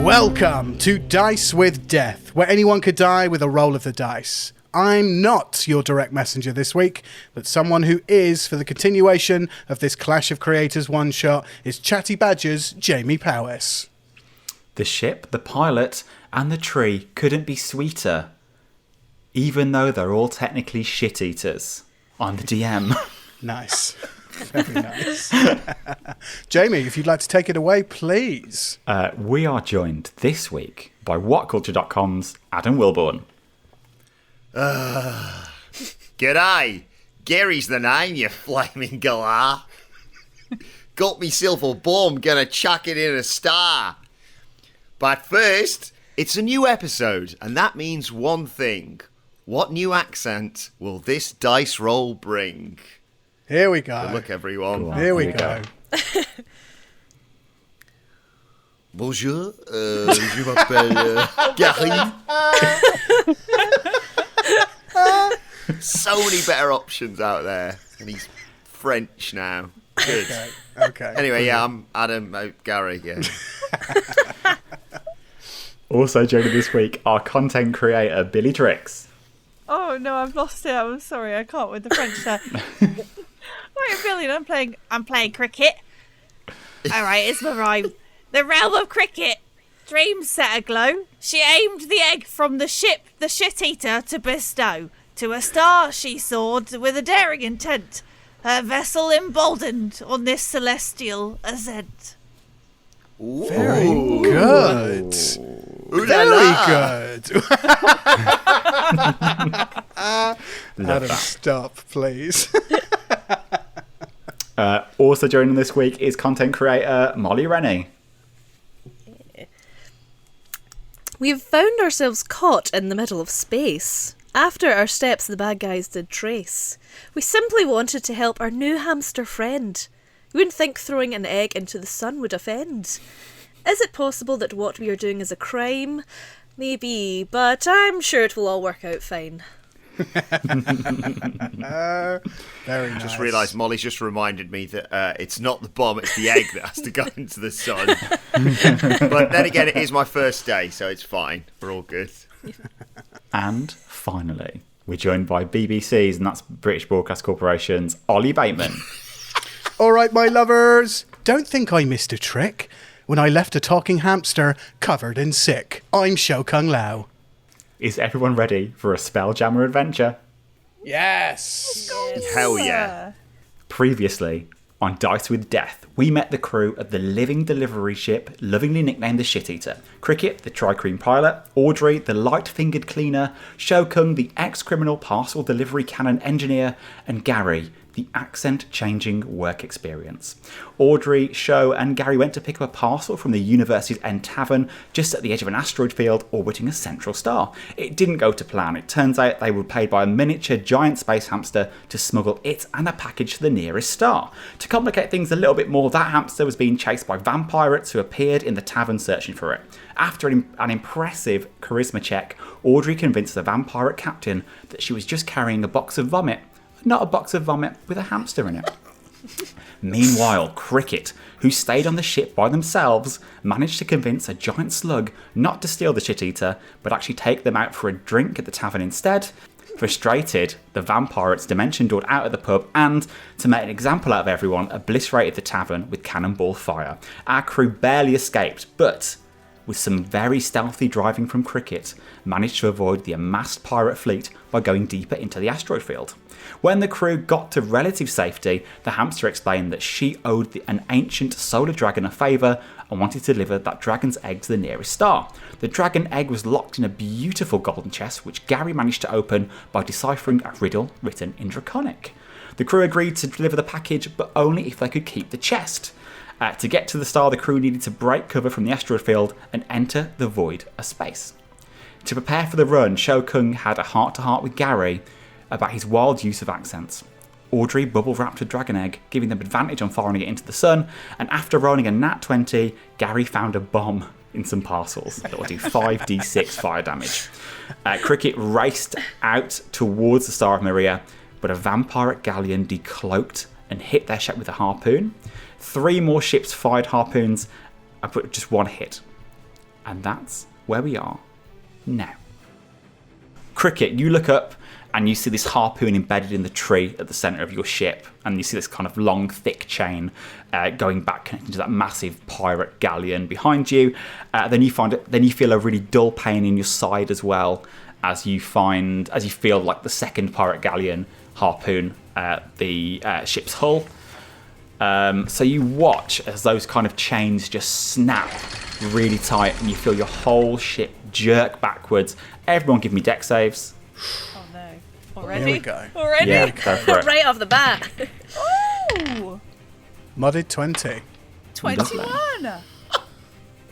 Welcome to Dice with Death, where anyone could die with a roll of the dice. I'm not your direct messenger this week, but someone who is for the continuation of this Clash of Creators one-shot is Chatty Badger's Jamie Powis. The ship, the pilot, and the tree couldn't be sweeter, even though they're all technically shit-eaters. I'm the DM. Nice. Very nice. Jamie, if you'd like to take it away, please. We are joined this week by WhatCulture.com's Adam Wilbourn. G'day. Gary's the name, you flaming galah. Got myself a bomb, gonna chuck it in a star. But first, it's a new episode, and that means one thing. What new accent will this dice roll bring? Here we go. Good luck, everyone. Here we go. Bonjour, je m'appelle Gary. So many better options out there, and he's French now. Good. Okay. Anyway, yeah, I'm Adam, Gary, yeah. Also joining this week, our content creator, Billie Trixx. Oh no, I've lost it. I'm sorry, I can't with the French there. Right, brilliant. I'm playing cricket. Alright, it's my rhyme. The realm of cricket. Dreams set aglow. She aimed the egg from the ship, the shit-eater, to bestow. To a star she soared with a daring intent. Her vessel emboldened on this celestial ascent. Ooh. Very good. Ooh la Very la. good. Adam, that. stop, please. Also joining this week is content creator Molly Rennie. We've found ourselves caught in the middle of space. After our steps the bad guys did trace. We simply wanted to help our new hamster friend. We wouldn't think throwing an egg into the sun would offend. Is it possible that what we are doing is a crime? Maybe, but I'm sure it will all work out fine. Very nice. Just realised Molly's just reminded me that it's not the bomb, it's the egg that has to go into the sun. But then again, it is my first day, so it's fine. We're all good. And finally, we're joined by BBC's, and that's British Broadcast Corporation's, Oli Bateman. All right, my lovers. Don't think I missed a trick when I left a talking hamster covered in sick. I'm Sho-Cung Lao. Is everyone ready for a Spelljammer adventure? Yes. Hell yeah. Previously, on Dice with Death, we met the crew of the living delivery ship, lovingly nicknamed the Shit-Eater. Kriket, the tri-cream pilot, Audrey, the light-fingered cleaner, Sho-Cung, the ex-criminal parcel delivery cannon engineer, and Gary, the accent-changing work experience. Audrey, Sho, and Gary went to pick up a parcel from the university's end tavern just at the edge of an asteroid field orbiting a central star. It didn't go to plan. It turns out they were paid by a miniature giant space hamster to smuggle it and a package to the nearest star. To complicate things a little bit more, that hamster was being chased by vampirates who appeared in the tavern searching for it. After an impressive charisma check, Audrey convinced the vampirate captain that she was just carrying a box of vomit. Not a box of vomit with a hamster in it. Meanwhile, Kriket, who stayed on the ship by themselves, managed to convince a giant slug not to steal the shit-eater, but actually take them out for a drink at the tavern instead. Frustrated, the vampirates dimension doored out of the pub and, to make an example out of everyone, obliterated the tavern with cannonball fire. Our crew barely escaped, but with some very stealthy driving from Kriket, managed to avoid the amassed pirate fleet by going deeper into the asteroid field. When the crew got to relative safety, the hamster explained that she owed an ancient solar dragon a favour and wanted to deliver that dragon's egg to the nearest star. The dragon egg was locked in a beautiful golden chest, which Gary managed to open by deciphering a riddle written in Draconic. The crew agreed to deliver the package, but only if they could keep the chest. To get to the star, the crew needed to break cover from the asteroid field and enter the void of space. To prepare for the run, Sho-Cung had a heart-to-heart with Gary about his wild use of accents. Audrey bubble-wrapped a dragon egg, giving them advantage on firing it into the sun, and after rolling a nat 20, Gary found a bomb in some parcels that will do 5d6 fire damage. Kriket raced out towards the Star of Maria, but a vampiric galleon decloaked and hit their ship with a harpoon. 3 more ships fired harpoons, but just 1 hit. And that's where we are now. Kriket, you look up and you see this harpoon embedded in the tree at the centre of your ship, and you see this kind of long, thick chain going back connecting to that massive pirate galleon behind you. Then you feel a really dull pain in your side as well, as you feel like the second pirate galleon harpoon the ship's hull. So you watch as those kind of chains just snap really tight, and you feel your whole ship jerk backwards. Everyone, give me deck saves. Oh no! Already? Here we go. Already? Yeah, go for it. Right off the bat. Ooh! Modded 20. 21.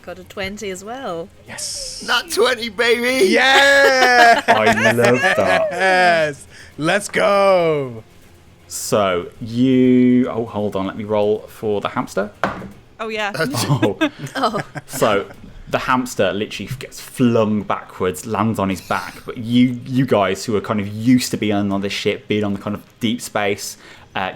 Got a 20 as well. Yes. Not 20, baby. Yeah. I love that. Yes. Let's go. So you... Oh, hold on. Let me roll for the hamster. Oh yeah. So the hamster literally gets flung backwards, lands on his back. But you guys who are kind of used to being on this ship, being on the kind of deep space,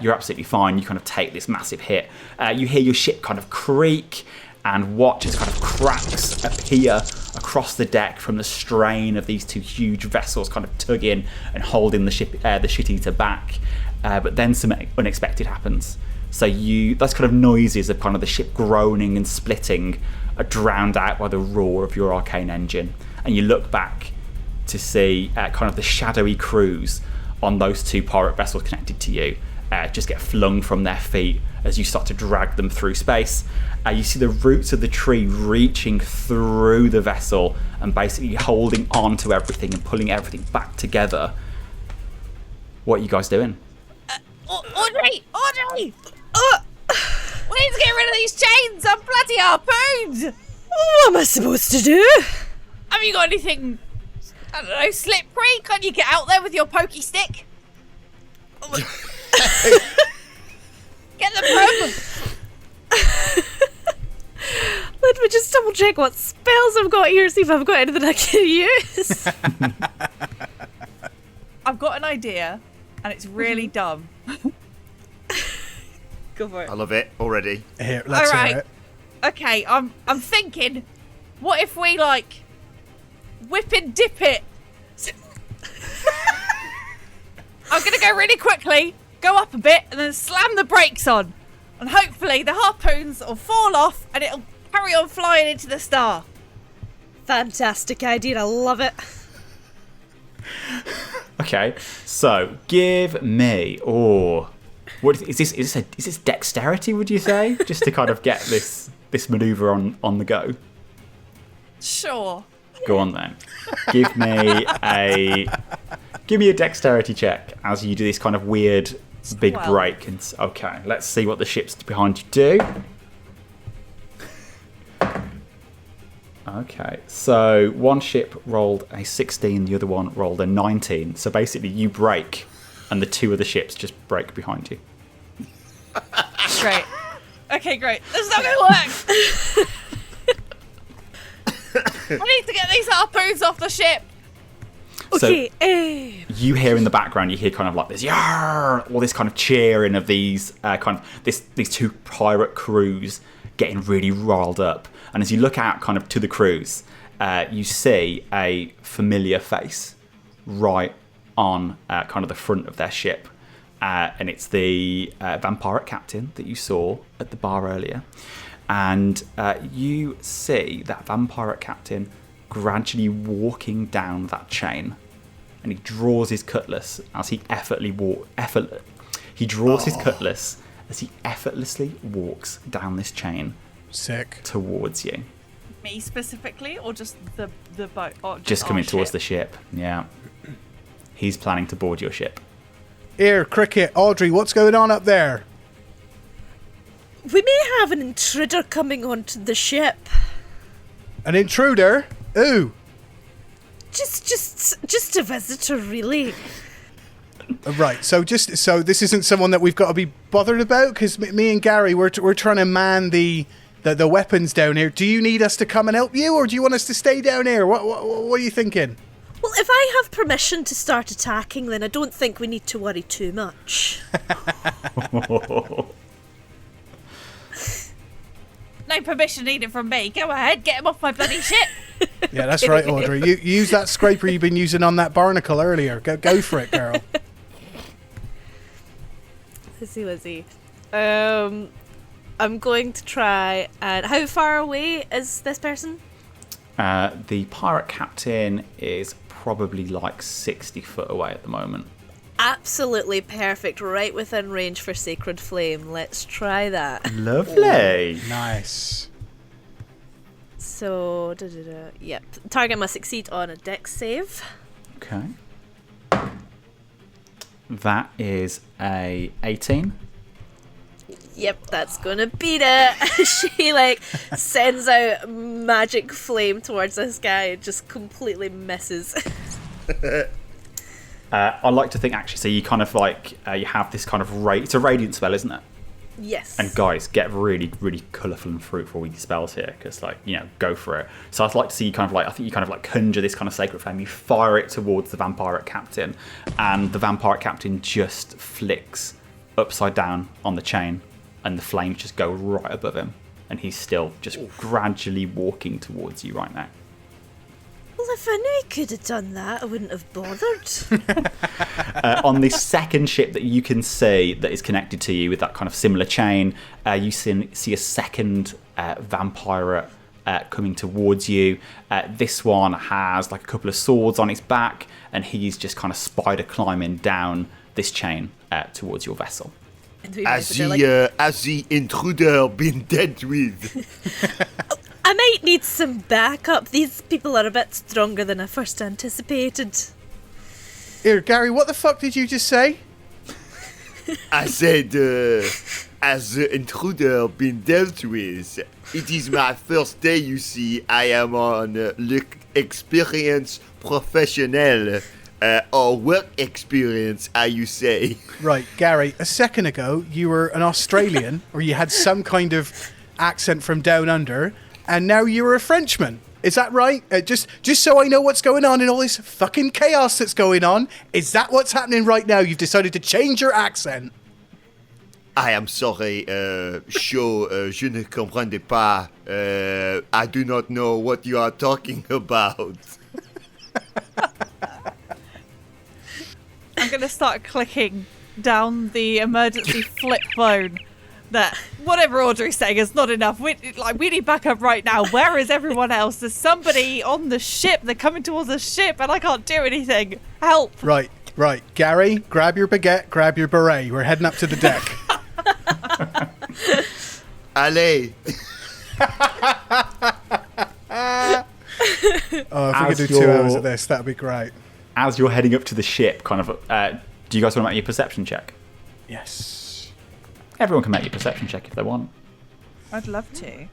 you're absolutely fine. You kind of take this massive hit. You hear your ship kind of creak and watch as kind of cracks appear across the deck from the strain of these two huge vessels kind of tugging and holding the shit-eater back. But then some unexpected happens. So those kind of noises of kind of the ship groaning and splitting are drowned out by the roar of your arcane engine. And you look back to see kind of the shadowy crews on those two pirate vessels connected to you just get flung from their feet as you start to drag them through space. You see the roots of the tree reaching through the vessel and basically holding on to everything and pulling everything back together. What are you guys doing? Audrey! We need to get rid of these chains! I'm bloody harpooned! What am I supposed to do? Have you got anything, I don't know, slippery? Can't you get out there with your pokey stick? Get the broom! Let me just double check what spells I've got here, see if I've got anything I can use. I've got an idea, and it's really dumb. Go for it. I love it already. Here, let's hear it. Okay, I'm thinking, what if we whip and dip it? I'm gonna go really quickly, go up a bit, and then slam the brakes on, and hopefully the harpoons will fall off, and it'll carry on flying into the star. Fantastic idea, I love it. Okay, so give me... What is this? Is this dexterity, would you say? Just to kind of get this maneuver on the go? Sure. Go on then. Give me a dexterity check as you do this kind of weird big 12. break. And okay, let's see what the ships behind you do. Okay, so one ship rolled a 16, the other one rolled a 19. So basically you break and the two other ships just break behind you. Great. Okay, great. This is not going to work. I need to get these harpoons off the ship. Okay, you hear in the background, you hear kind of like this, "Yarr!" all this kind of cheering of these these two pirate crews getting really riled up. And as you look out kind of to the crews, you see a familiar face right on kind of the front of their ship. And it's the vampirate captain that you saw at the bar earlier. And you see that vampirate captain gradually walking down that chain. And he draws his cutlass as he effortlessly walks down this chain. Sick. Towards you. Me specifically, or just the boat? Or Just coming towards ship? the ship, yeah. He's planning to board your ship. Here, Kriket, Audrey, what's going on up there? we may have an intruder coming onto the ship. An intruder? Ooh. Just a visitor, really. Right, so this isn't someone that we've got to be bothered about? Because me and Gary, we're trying to man the weapons down here. Do you need us to come and help you, or do you want us to stay down here? What are you thinking? Well, if I have permission to start attacking, then I don't think we need to worry too much. No, no permission needed from me. Go ahead, get him off my bloody ship. Yeah, that's right, Audrey. You use that scraper you've been using on that barnacle earlier. Go for it, girl. Let's see. I'm going to try. And how far away is this person? The pirate captain is probably like 60 foot away at the moment. Absolutely perfect, right within range for Sacred Flame. Let's try that. Lovely. Nice. So, yep. Target must succeed on a dex save. Okay. That is a 18. Yep, that's gonna beat it. She sends out magic flame towards this guy and just completely misses. I like to think actually, so you kind of you have this kind of it's a radiant spell, isn't it? Yes. And guys, get really, really colourful and fruitful with your spells here, because go for it. So I'd like to see you I think you conjure this kind of sacred flame, you fire it towards the vampirate captain, and the vampirate captain just flicks upside down on the chain, and the flames just go right above him, and he's still just gradually walking towards you right now. Well, if I knew he could have done that, I wouldn't have bothered. On the second ship that you can see that is connected to you with that kind of similar chain, you see a second vampire coming towards you. This one has a couple of swords on its back, and he's just kind of spider climbing down this chain towards your vessel. Has the intruder been dealt with? I might need some backup. These people are a bit stronger than I first anticipated. Here, Gary, what the fuck did you just say? I said, has the intruder been dealt with? It is my first day, you see. I am on l'experience professionnel, or work experience, as you say. Right, Gary, a second ago, you were an Australian, or you had some kind of accent from down under, and now you're a Frenchman. Is that right? Just so I know what's going on in all this fucking chaos that's going on, is that what's happening right now? You've decided to change your accent. I am sorry, je ne comprends pas. I do not know what you are talking about. I'm going to start clicking down the emergency flip phone. That whatever Audrey's saying is not enough. We need backup right now. Where is everyone else? There's somebody on the ship. They're coming towards the ship, and I can't do anything. Help! Right. Gary, grab your baguette, grab your beret. We're heading up to the deck. Allez! Oh, if we could do 2 hours of this, that'd be great. As you're heading up to the ship, do you guys want to make your perception check? Yes. Everyone can make your perception check if they want. I'd love to.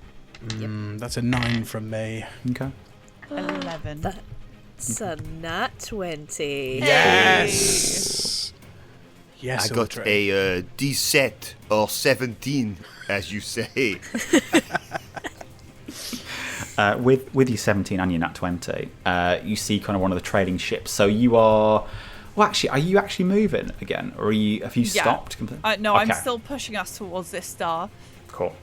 That's a 9 from me. Okay. 11. That's a nat 20. Yes. Yes, I got Audrey. a D7 or 17, as you say. With your 17 and your nat 20, you see kind of one of the trading ships. So you are... Well, actually, are you actually moving again? Or have you stopped completely? No, okay. I'm still pushing us towards this star. Cool.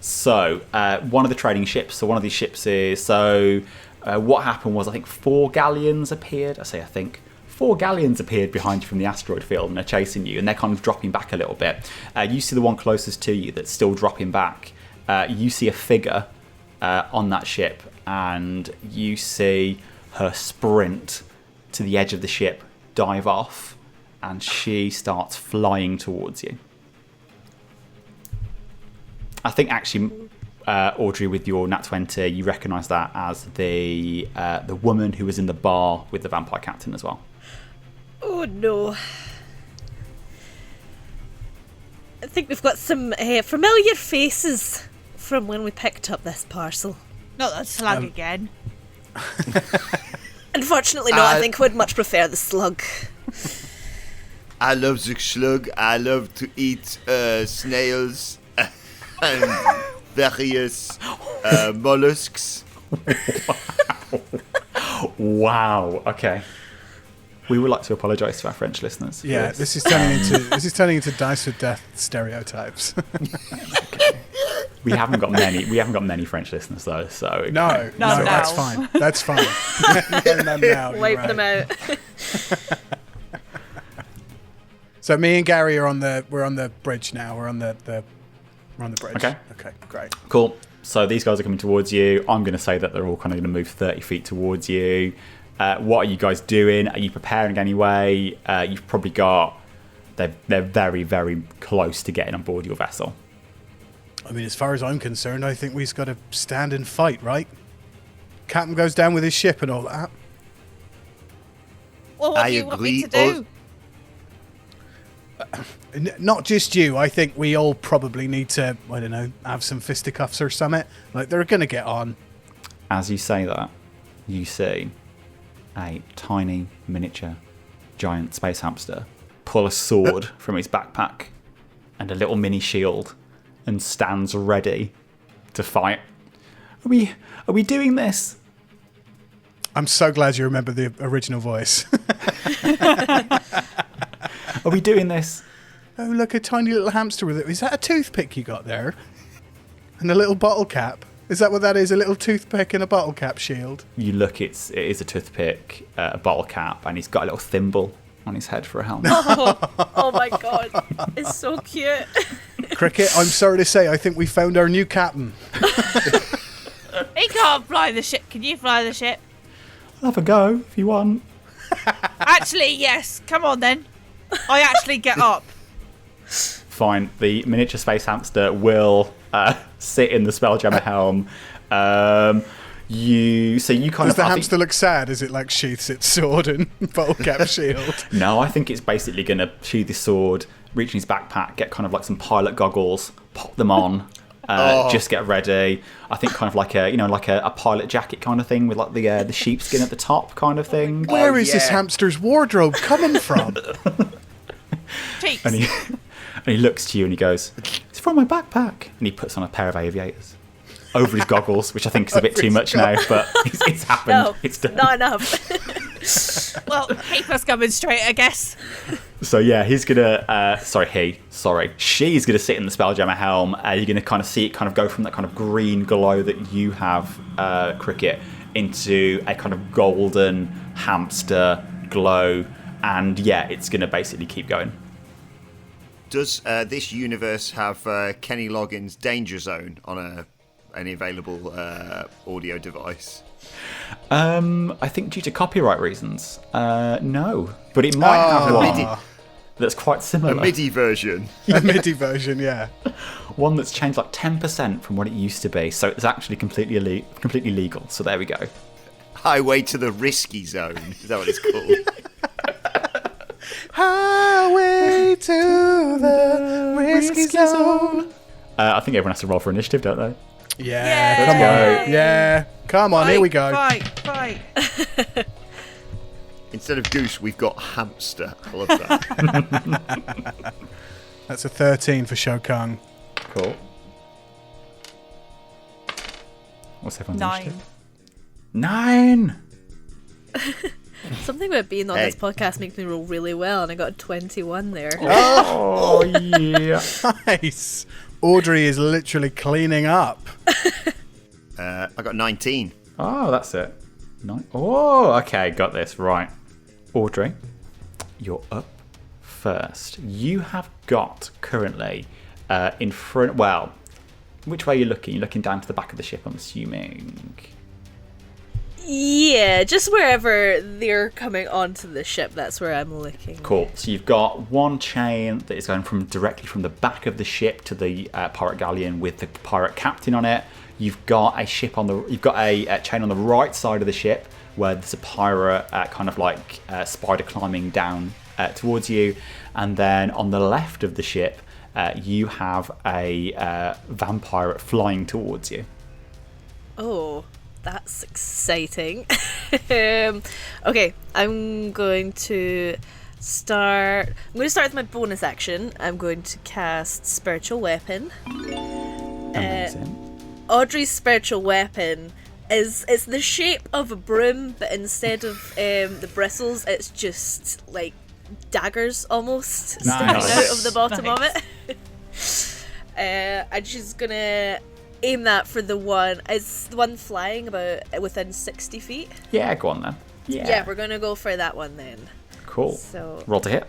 So, one of the trading ships, so one of these ships is... So, what happened was, I think 4 galleons appeared. I think 4 galleons appeared behind you from the asteroid field and are chasing you, and they're kind of dropping back a little bit. You see the one closest to you that's still dropping back. You see a figure on that ship, and you see her sprint to the edge of the ship, dive off, and she starts flying towards you. I think actually, Audrey, with your nat 20, you recognise that as the woman who was in the bar with the vampire captain as well. Oh no. I think we've got some familiar faces from when we picked up this parcel. Not that slug again. Unfortunately, no, I think we'd much prefer the slug. I love the slug. I love to eat snails and various mollusks. Wow. Okay. We would like to apologise to our French listeners. Yeah, this is turning into Dice with Death stereotypes. We haven't got many. We haven't got many French listeners though. So No, No. that's fine. That's fine. No, now, you're Wipe right. them out. So me and Gary are we're on the bridge now. We're on the bridge. Okay. Okay, great. Cool. So these guys are coming towards you. I'm going to say that they're all kind of going to move 30 feet towards you. What are you guys doing? Are you preparing anyway? You've probably got... They're very, very close to getting on board your vessel. I mean, as far as I'm concerned, I think we've got to stand and fight, right? Captain goes down with his ship and all that. Well, what I do you want me to agree. do? Not just you. I think we all probably need to, I don't know, have some fisticuffs or something. Like, they're going to get on. As you say that, you see a tiny, miniature, giant space hamster pull a sword from his backpack and a little mini shield and stands ready to fight. Are we doing this? I'm so glad you remember the original voice. Are we doing this? Oh, look, a tiny little hamster with it. Is that a toothpick you got there? And a little bottle cap? Is that what that is? A little toothpick and a bottle cap shield? You look, it is a toothpick, a bottle cap, and he's got a little thimble on his head for a helmet. Oh my god. It's so cute. Kriket, I'm sorry to say, I think we found our new captain. He can't fly the ship. Can you fly the ship? I'll have a go if you want. Actually, yes. Come on then. I actually get up. Fine. The miniature space hamster will sit in the spelljammer helm. You kind Does of... the I think- hamster look sad as it like sheaths its sword and bottle cap shield? No, I think it's basically going to sheath his sword, reach in his backpack, get kind of like some pilot goggles, pop them on, just get ready. I think kind of like a pilot jacket kind of thing with like the sheepskin at the top kind of thing. Where is this yeah. hamster's wardrobe coming from? Cheeks. And he looks to you and he goes, "It's from my backpack." And he puts on a pair of aviators over his goggles, which I think is a bit too much now, but it's happened. No, It's done. not enough. Well, keep us coming straight, I guess. So yeah, he's gonna. She's gonna sit in the spelljammer helm. You're gonna kind of see it kind of go from that kind of green glow that you have, Kriket, into a kind of golden hamster glow, and yeah, it's gonna basically keep going. Does this universe have Kenny Loggins' Danger Zone on any available audio device? I think due to copyright reasons, no, but it might have one MIDI. that's quite similar. A MIDI version. The MIDI version, yeah. One that's changed like 10% from what it used to be, so it's actually completely legal. So there we go. Highway to the Risky Zone. Is that what it's called? Highway to the risky zone. I think everyone has to roll for initiative, don't they? Yeah, Let's come go. on. Yeah, come on, here we go. Fight. Instead of goose, we've got hamster. I love that. That's a 13 for Sho-Cung. Cool. What's everyone's 9. initiative? 9! Something about being on Hey. this podcast makes me roll really well, and I got a 21 there. Oh, yeah. Nice. Audrey is literally cleaning up. I got 19. Oh, that's it. 9. Oh, okay, got this. Right. Audrey, you're up first. You have got currently in front... Well, which way are you looking? You're looking down to the back of the ship, I'm assuming. Yeah, just wherever they're coming onto the ship, that's where I'm looking. Cool. So you've got one chain that is going directly from the back of the ship to the pirate galleon with the pirate captain on it. You've got a chain on the right side of the ship where there's a pirate kind of like spider climbing down towards you, and then on the left of the ship you have a vampire flying towards you. Oh, that's exciting. Okay, I'm going to start with my bonus action. I'm going to cast Spiritual Weapon. Amazing. Audrey's spiritual weapon it's the shape of a broom, but instead of the bristles, it's just like daggers almost sticking out of the bottom of it. And she's gonna aim that for the one. Is the one flying about within 60 feet? Yeah, go on then. Yeah, we're gonna go for that one then. Cool. So Roll to hit.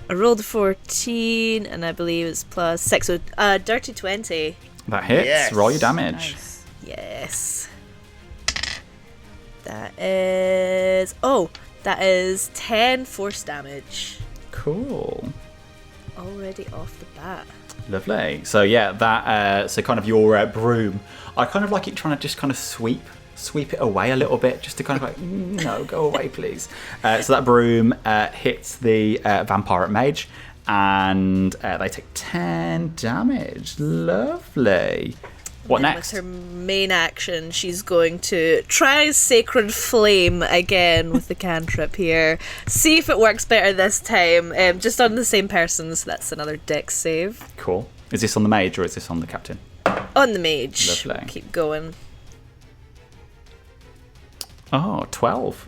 I rolled a 14, and I believe it's plus 6, so dirty 20. That hits. Yes. Roll your damage. Nice. Yes. That is 10 force damage. Cool. Already off the bat. Lovely. So yeah, that so kind of your broom. I kind of like it trying to just kind of sweep it away a little bit, just to kind of like, no, go away, please. So that broom hits the vampire mage, and they take 10 damage. Lovely. What And next? with her main action, she's going to try Sacred Flame again with the cantrip here. See if it works better this time. Just on the same person, so that's another dex save. Cool. Is this on the mage or is this on the captain? On the mage. Lovely. We'll keep going. Oh, 12.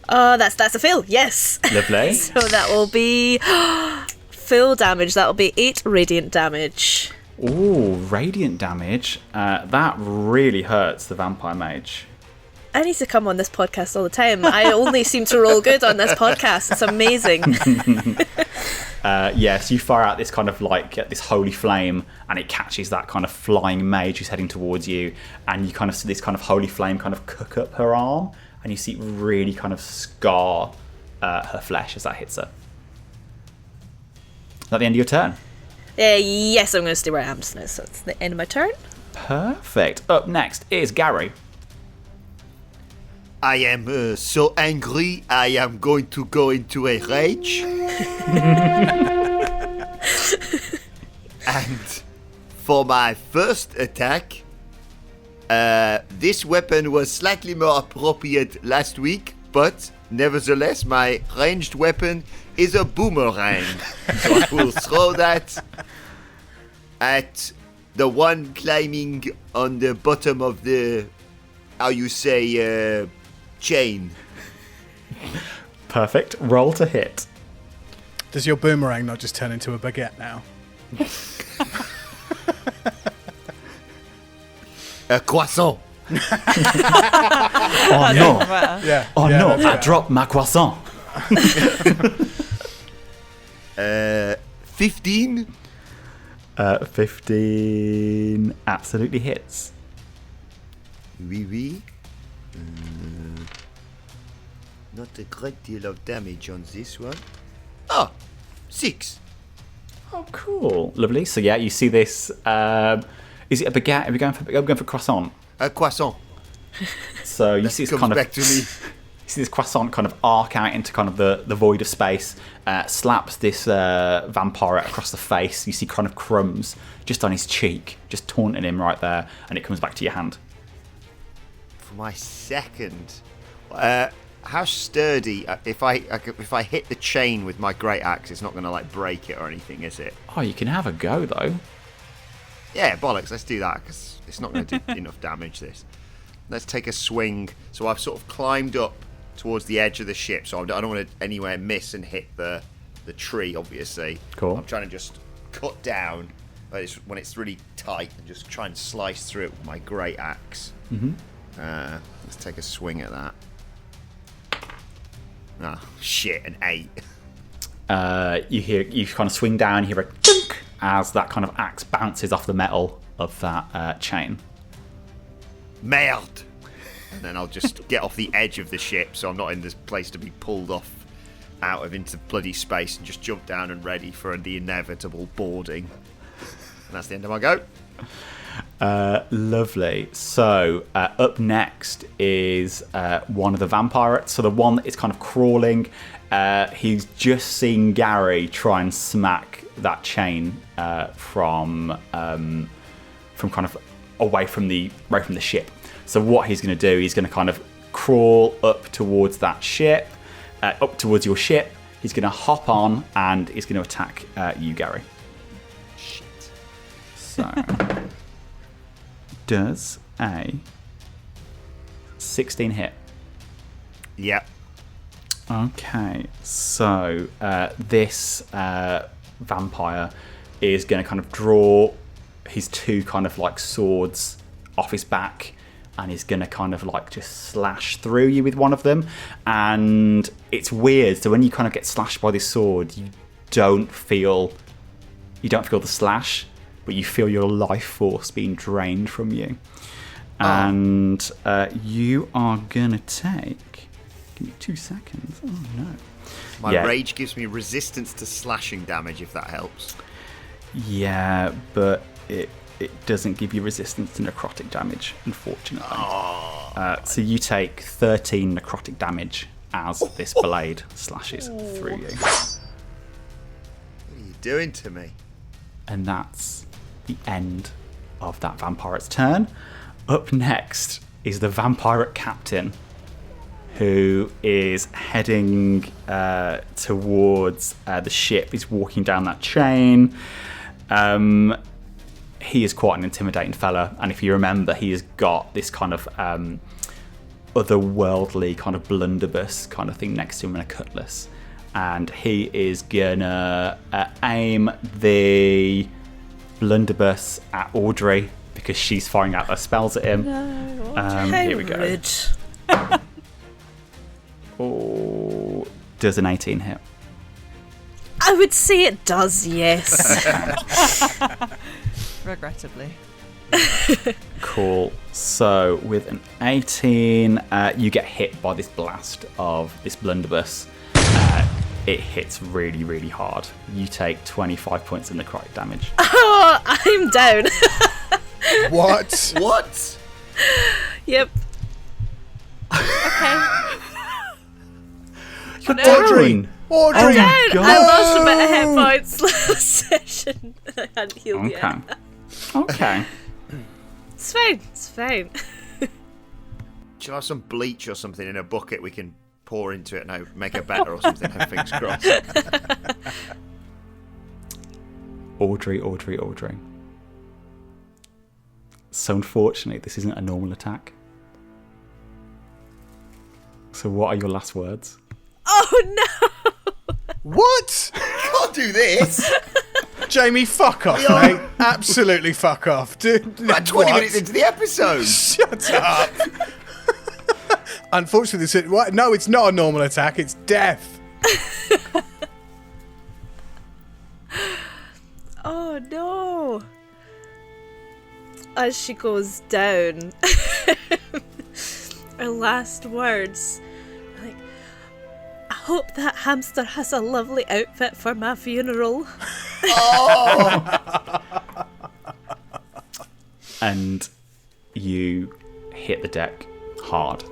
Oh, that's a fail. Yes. Lovely. So that will be full damage. That will be 8 radiant damage. Ooh, radiant damage. That really hurts the vampire mage. I need to come on this podcast all the time. I only seem to roll good on this podcast. It's amazing. Yes, you fire out this kind of like this holy flame, and it catches that kind of flying mage who's heading towards you, and you kind of see this kind of holy flame kind of cook up her arm, and you see it really kind of scar her flesh as that hits her. Is that the end of your turn? Yes, I'm going to stay where I am just now, so it's the end of my turn. Perfect. Up next is Gary. I am so angry, I am going to go into a rage. And for my first attack, this weapon was slightly more appropriate last week, but nevertheless, my ranged weapon is a boomerang. So I will throw that at the one climbing on the bottom of the, how you say, chain. Perfect. Roll to hit. Does your boomerang not just turn into a baguette now? A croissant. Oh no. Yeah. Oh yeah, no, that's I better. dropped my croissant. 15. 15 absolutely hits. Oui, oui. Not a great deal of damage on this one. Oh, 6. Oh, cool. Lovely. So yeah, you see this. Is it a baguette? Are we going for croissant? A croissant. So you see this Comes kind of back to me. you see this croissant kind of arc out into kind of the void of space, slaps this vampire across the face. You see kind of crumbs just on his cheek, just taunting him right there, and it comes back to your hand. For my second, how sturdy? If I hit the chain with my great axe, it's not going to like break it or anything, is it? Oh, you can have a go though. Yeah, bollocks. Let's do that because it's not going to do enough damage. This. Let's take a swing. So I've sort of climbed up towards the edge of the ship, so I don't want to anywhere miss and hit the tree. Obviously, Cool. I'm trying to just cut down when it's really tight and just try and slice through it with my great axe. Mm-hmm. Let's take a swing at that. Oh, shit, an 8. You kind of swing down, you hear a chunk as that kind of axe bounces off the metal of that chain. Merde! And then I'll just get off the edge of the ship so I'm not in this place to be pulled off out of into bloody space and just jump down and ready for the inevitable boarding. And that's the end of my go. Lovely. So up next is one of the vampirates. So the one that is kind of crawling. He's just seen Gary try and smack that chain from kind of away from the ship. So what he's going to do, he's going to kind of crawl up towards that ship, up towards your ship. He's going to hop on and he's going to attack you, Gary. Shit. So does a 16 hit? Yep. Okay, so this vampire is going to kind of draw his two kind of like swords off his back, and he's going to kind of like just slash through you with one of them. And it's weird. So when you kind of get slashed by this sword, you don't feel the slash, but you feel your life force being drained from you. And you are going to take... Give me 2 seconds. Oh, no. My rage gives me resistance to slashing damage, if that helps. Yeah, but it doesn't give you resistance to necrotic damage, unfortunately. So you take 13 necrotic damage as this blade slashes through you. What are you doing to me? And that's the end of that vampirate's turn. Up next is the vampirate captain, who is heading towards the ship. He's walking down that chain. He is quite an intimidating fella, and if you remember, he has got this kind of otherworldly kind of blunderbuss kind of thing next to him and a cutlass, and he is gonna aim the blunderbuss at Audrey because she's firing out her spells at him. Here we go. Rude. Oh, does an 18 hit? I would say it does, yes. Regrettably. Cool. So with an 18, you get hit by this blast of this blunderbuss. It hits really, really hard. You take 25 points of necrotic damage. Oh, I'm down. What? What? Yep. Okay. You're Audrey! Audrey! Down. God. I lost a bit of hit points last session. I hadn't healed Okay. yet. Okay. It's fine. It's fine. Shall I have some bleach or something in a bucket we can pour into it and make it better or something? Fingers crossed. Audrey. So unfortunately, this isn't a normal attack. So what are your last words? Oh no! What? Can't do this. Jamie, fuck off, mate. Absolutely fuck off. Dude, About 20 what? minutes into the episode. Shut up. Unfortunately, this is... What? No, it's not a normal attack. It's death. Oh no! As she goes down, her last words, like, I hope that hamster has a lovely outfit for my funeral. And you hit the deck hard.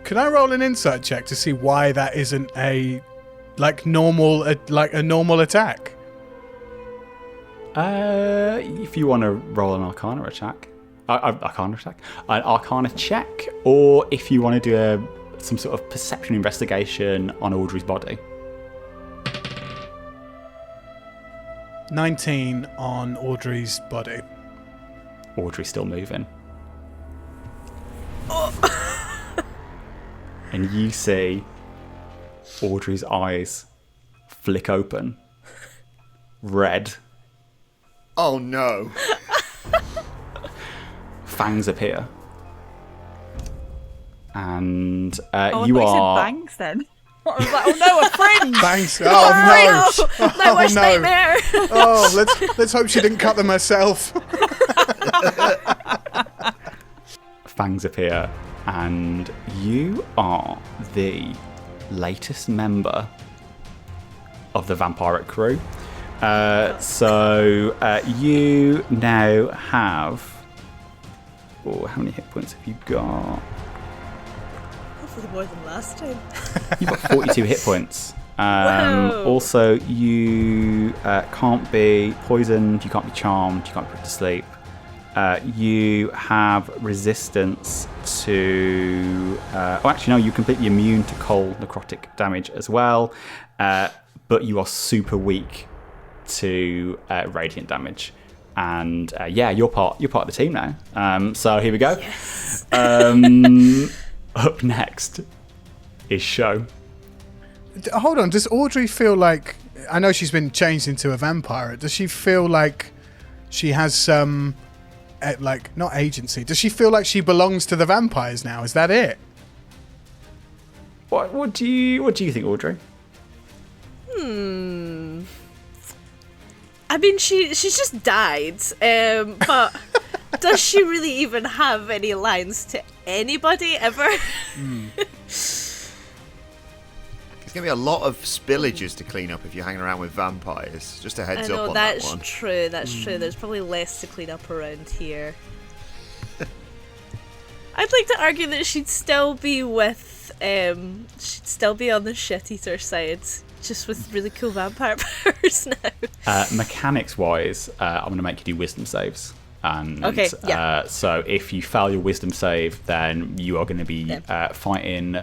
Can I roll an insight check to see why that isn't a normal attack? If you want to roll an Arcana attack, an Arcana check, or if you want to do some sort of perception investigation on Audrey's body. 19 on Audrey's body. Audrey's still moving. And you see Audrey's eyes flick open, red. Oh no. Fangs appear. And You said bangs then. I was like, oh no, a fringe! Thanks. Oh no. My worst nightmare! Oh, let's hope she didn't cut them herself. Fangs appear, and you are the latest member of the vampiric crew. So you now have... Oh, how many hit points have you got? Hopefully more than last time. You've got 42 hit points. Wow. Also, you can't be poisoned, you can't be charmed, you can't be put to sleep. You have resistance to... you're completely immune to cold necrotic damage as well. But you are super weak to radiant damage. And you're part of the team now. So here we go. Yes. Up next is Sho. hold on. Does Audrey feel like... I know she's been changed into a vampire. Does she feel like she has some... like, not agency. Does she feel like she belongs to the vampires now? Is that it? What do you think, Audrey? I mean, she's just died, but does she really even have any lines to anybody ever? There's going to be a lot of spillages to clean up if you're hanging around with vampires. Just a heads up on that one. That's true. That's true. There's probably less to clean up around here. I'd like to argue that she'd still be with, she'd still be on the shit-eater side, just with really cool vampire powers now. Mechanics-wise, I'm going to make you do wisdom saves. And okay, yeah. So if you fail your wisdom save, then you are going to be fighting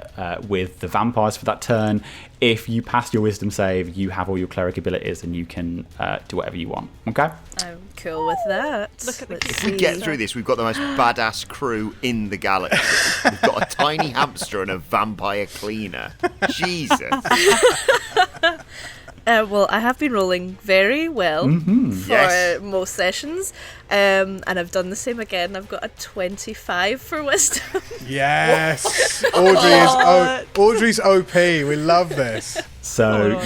with the vampires for that turn. If you pass your wisdom save, you have all your cleric abilities and you can do whatever you want. Okay? I'm cool with that. Look at the If we get through this, we've got the most badass crew in the galaxy. We've got a tiny hamster and a vampire cleaner. Jesus. Well, I have been rolling very well for Yes. most sessions, and I've done the same again. I've got a 25 for wisdom. Yes. Audrey's OP. We love this. So,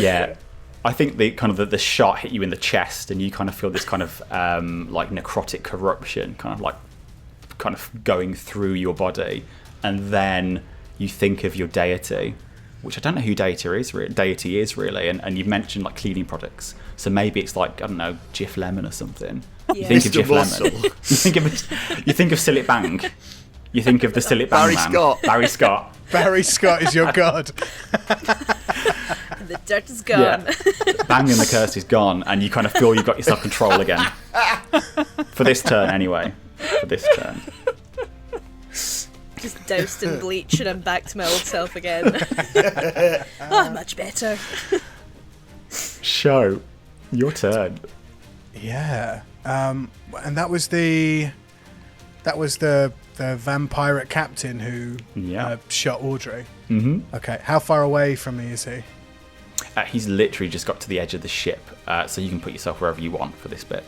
I think the shot hit you in the chest and you kind of feel this kind of like necrotic corruption kind of going through your body. And then you think of your deity, which I don't know who deity is really, and you've mentioned like cleaning products, so maybe it's like, I don't know, Jif Lemon or something. You think of Mr. Jif Muscle. Lemon. you think of Sillet Bang. You think of the Sillet Bang Barry man. Scott. Barry Scott. Barry Scott is your god. The dirt is gone. Yeah. Bang and the curse is gone, and you kind of feel you've got yourself control again. For this turn, anyway. For this turn. Just doused in bleach and I'm back to my old self again. Oh, much better. Sho, your turn. Yeah. And that was the vampirate captain who shot Audrey. Mm-hmm. Okay. How far away from me is he? He's literally just got to the edge of the ship, so you can put yourself wherever you want for this bit.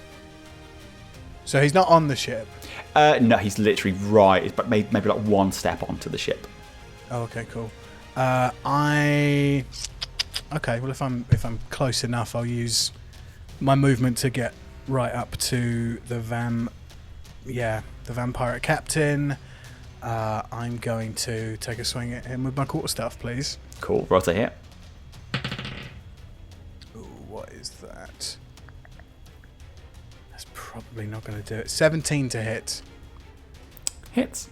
So he's not on the ship. No, he's literally right, but maybe like one step onto the ship. Oh, okay, cool. Okay, well if I'm close enough, I'll use my movement to get right up to the vampirate captain. I'm going to take a swing at him with my quarterstaff, please. Cool, roll to hit. Ooh, what is that? That's probably not going to do it. 17 to hit. Hits.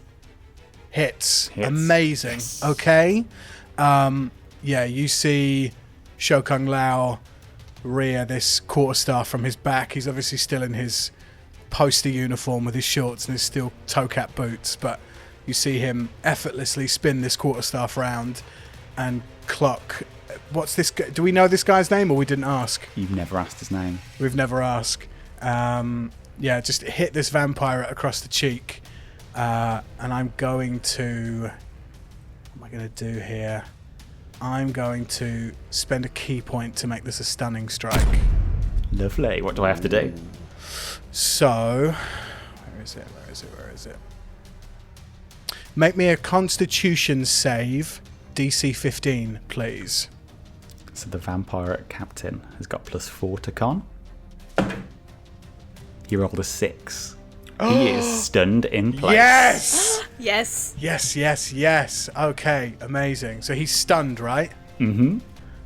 Hits. Amazing. Yes. Okay. You see Sho-Cung Lao rear this quarterstaff from his back. He's obviously still in his poster uniform with his shorts and his steel toe cap boots, but you see him effortlessly spin this quarterstaff round and clock. What's this? Do we know this guy's name, or we didn't ask? You've never asked his name. We've never asked. Just hit this vampire across the cheek. And I'm going to... What am I going to do here? I'm going to spend a key point to make this a stunning strike. Lovely. What do I have to do? So... Where is it? Make me a Constitution save, DC 15, please. So the vampire captain has got +4 to con. He rolled a 6. He is stunned in place. Yes! Yes. Okay, amazing. So he's stunned, right? Mm-hmm.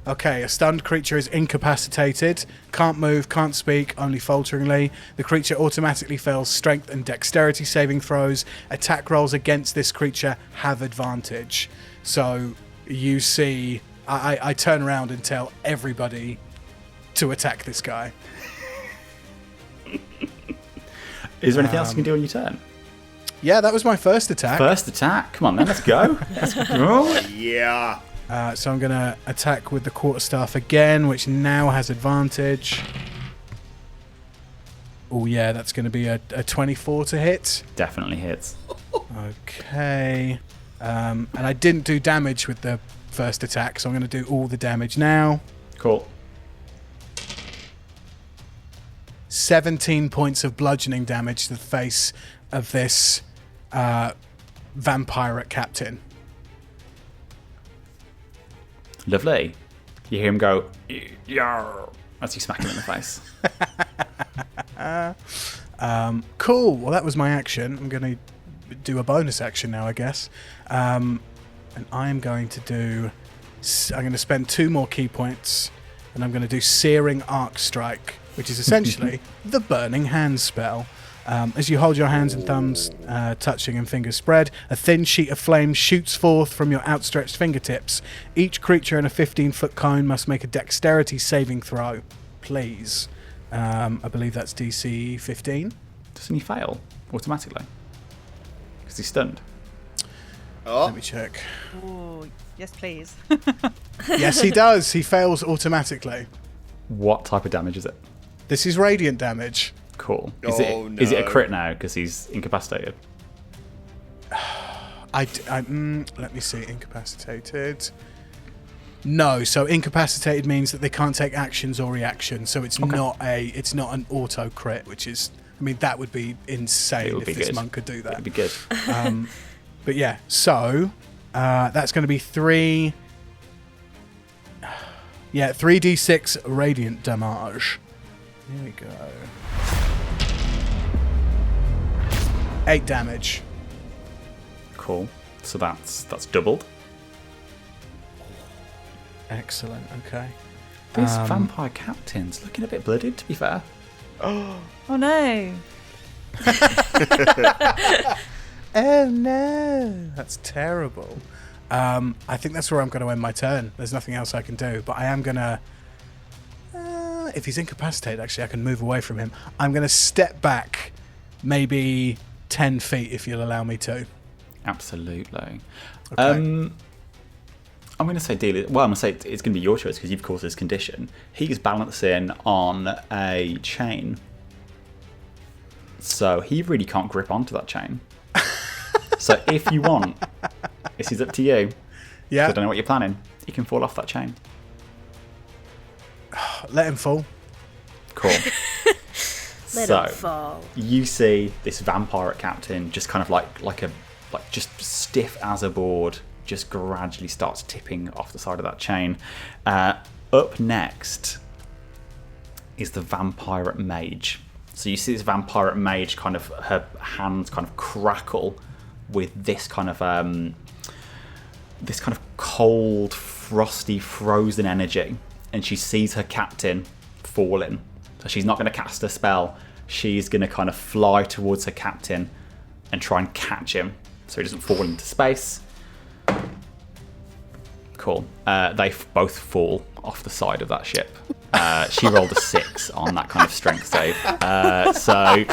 Okay, a stunned creature is incapacitated, can't move, can't speak, only falteringly. The creature automatically fails strength and dexterity saving throws. Attack rolls against this creature have advantage. So you see, I turn around and tell everybody to attack this guy. Is there anything else you can do on your turn? Yeah, that was my first attack. First attack? Come on then, let's go. Let's go. Yeah. So I'm going to attack with the quarterstaff again, which now has advantage. Oh yeah, that's going to be a 24 to hit. Definitely hits. Okay. And I didn't do damage with the first attack, so I'm going to do all the damage now. Cool. 17 points of bludgeoning damage to the face of this vampirate captain. Lovely. You hear him go, "Yarr," as you smack him in the face. Cool. Well, that was my action. I'm going to do a bonus action now, I guess. And I'm going to spend 2 more key points, and I'm going to do Searing Arc Strike, which is essentially the Burning Hand spell. As you hold your hands and thumbs touching and fingers spread, a thin sheet of flame shoots forth from your outstretched fingertips. Each creature in a 15-foot cone must make a dexterity saving throw. Please. I believe that's DC 15. Doesn't he fail automatically? Because he's stunned. Oh, Let me check. Oh, yes, please. Yes, he does. He fails automatically. What type of damage is it? This is radiant damage. Cool. Oh, Is it a no. crit now because he's incapacitated? Let me see. Incapacitated. No, so incapacitated means that they can't take actions or reactions. So it's not an auto crit, which is, I mean, that would be insane It would if be this good. monk could do that. It'd be good. But yeah, so that's going to be 3d6 radiant damage. Here we go. 8 damage. Cool. So that's doubled. Excellent. Okay. This vampire captain's looking a bit blooded, to be fair. Oh no. Oh no, that's terrible. I think that's where I'm going to end my turn. There's nothing else I can do, but I am going to... if he's incapacitated, actually, I can move away from him. I'm going to step back maybe 10 feet, if you'll allow me to. Absolutely. Okay. I'm going to say deal it. Well, I'm going to say it's going to be your choice because you've caused this condition. He's balancing on a chain. So he really can't grip onto that chain. So if you want, this is up to you. Yeah, I don't know what you're planning. You can fall off that chain. let him fall. Cool. Let So him fall. you see this vampire captain just kind of like just stiff as a board, just gradually starts tipping off the side of that chain. Up next is the vampire mage. So you see this vampire mage kind of, her hands kind of crackle with this kind of cold, frosty, frozen energy, and she sees her captain falling. So she's not going to cast a spell. She's going to kind of fly towards her captain and try and catch him so he doesn't fall into space. Cool. They both fall off the side of that ship. She rolled a 6 on that kind of strength save. So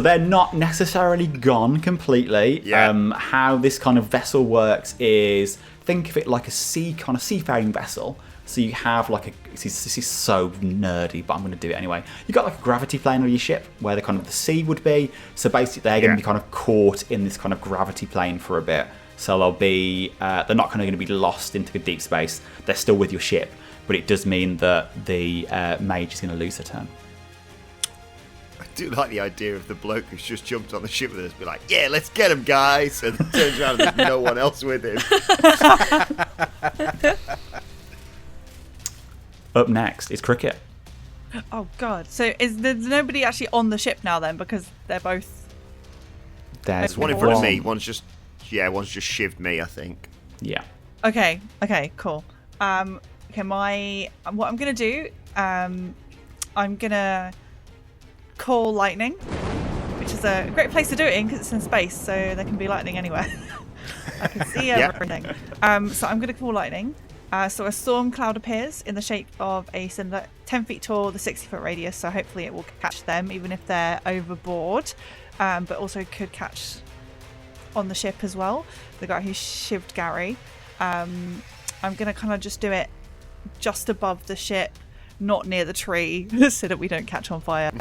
they're not necessarily gone completely. Yeah. How this kind of vessel works is, think of it like a seafaring vessel. So you have like this is so nerdy, but I'm going to do it anyway. You've got like a gravity plane on your ship where the kind of the sea would be. So basically they're going to be kind of caught in this kind of gravity plane for a bit. So they'll be, they're not kind of going to be lost into deep space. They're still with your ship, but it does mean that the mage is going to lose her turn. I do like the idea of the bloke who's just jumped on the ship with us be like, yeah, let's get him, guys. And turns around and there's no one else with him. Up next is Kriket. Oh god. So there's nobody actually on the ship now then, because they're both... There's One in front of me. One's just shivved me, I think. Yeah. Okay, cool. Okay, what I'm gonna do, I'm gonna call lightning, which is a great place to do it in because it's in space, so there can be lightning anywhere. I can see everything. So I'm gonna call lightning. So a storm cloud appears in the shape of a cylinder, 10 feet tall, the 60-foot radius. So hopefully it will catch them, even if they're overboard, but also could catch on the ship as well. The guy who shivved Gary. I'm gonna kind of just do it just above the ship, not near the tree, so that we don't catch on fire.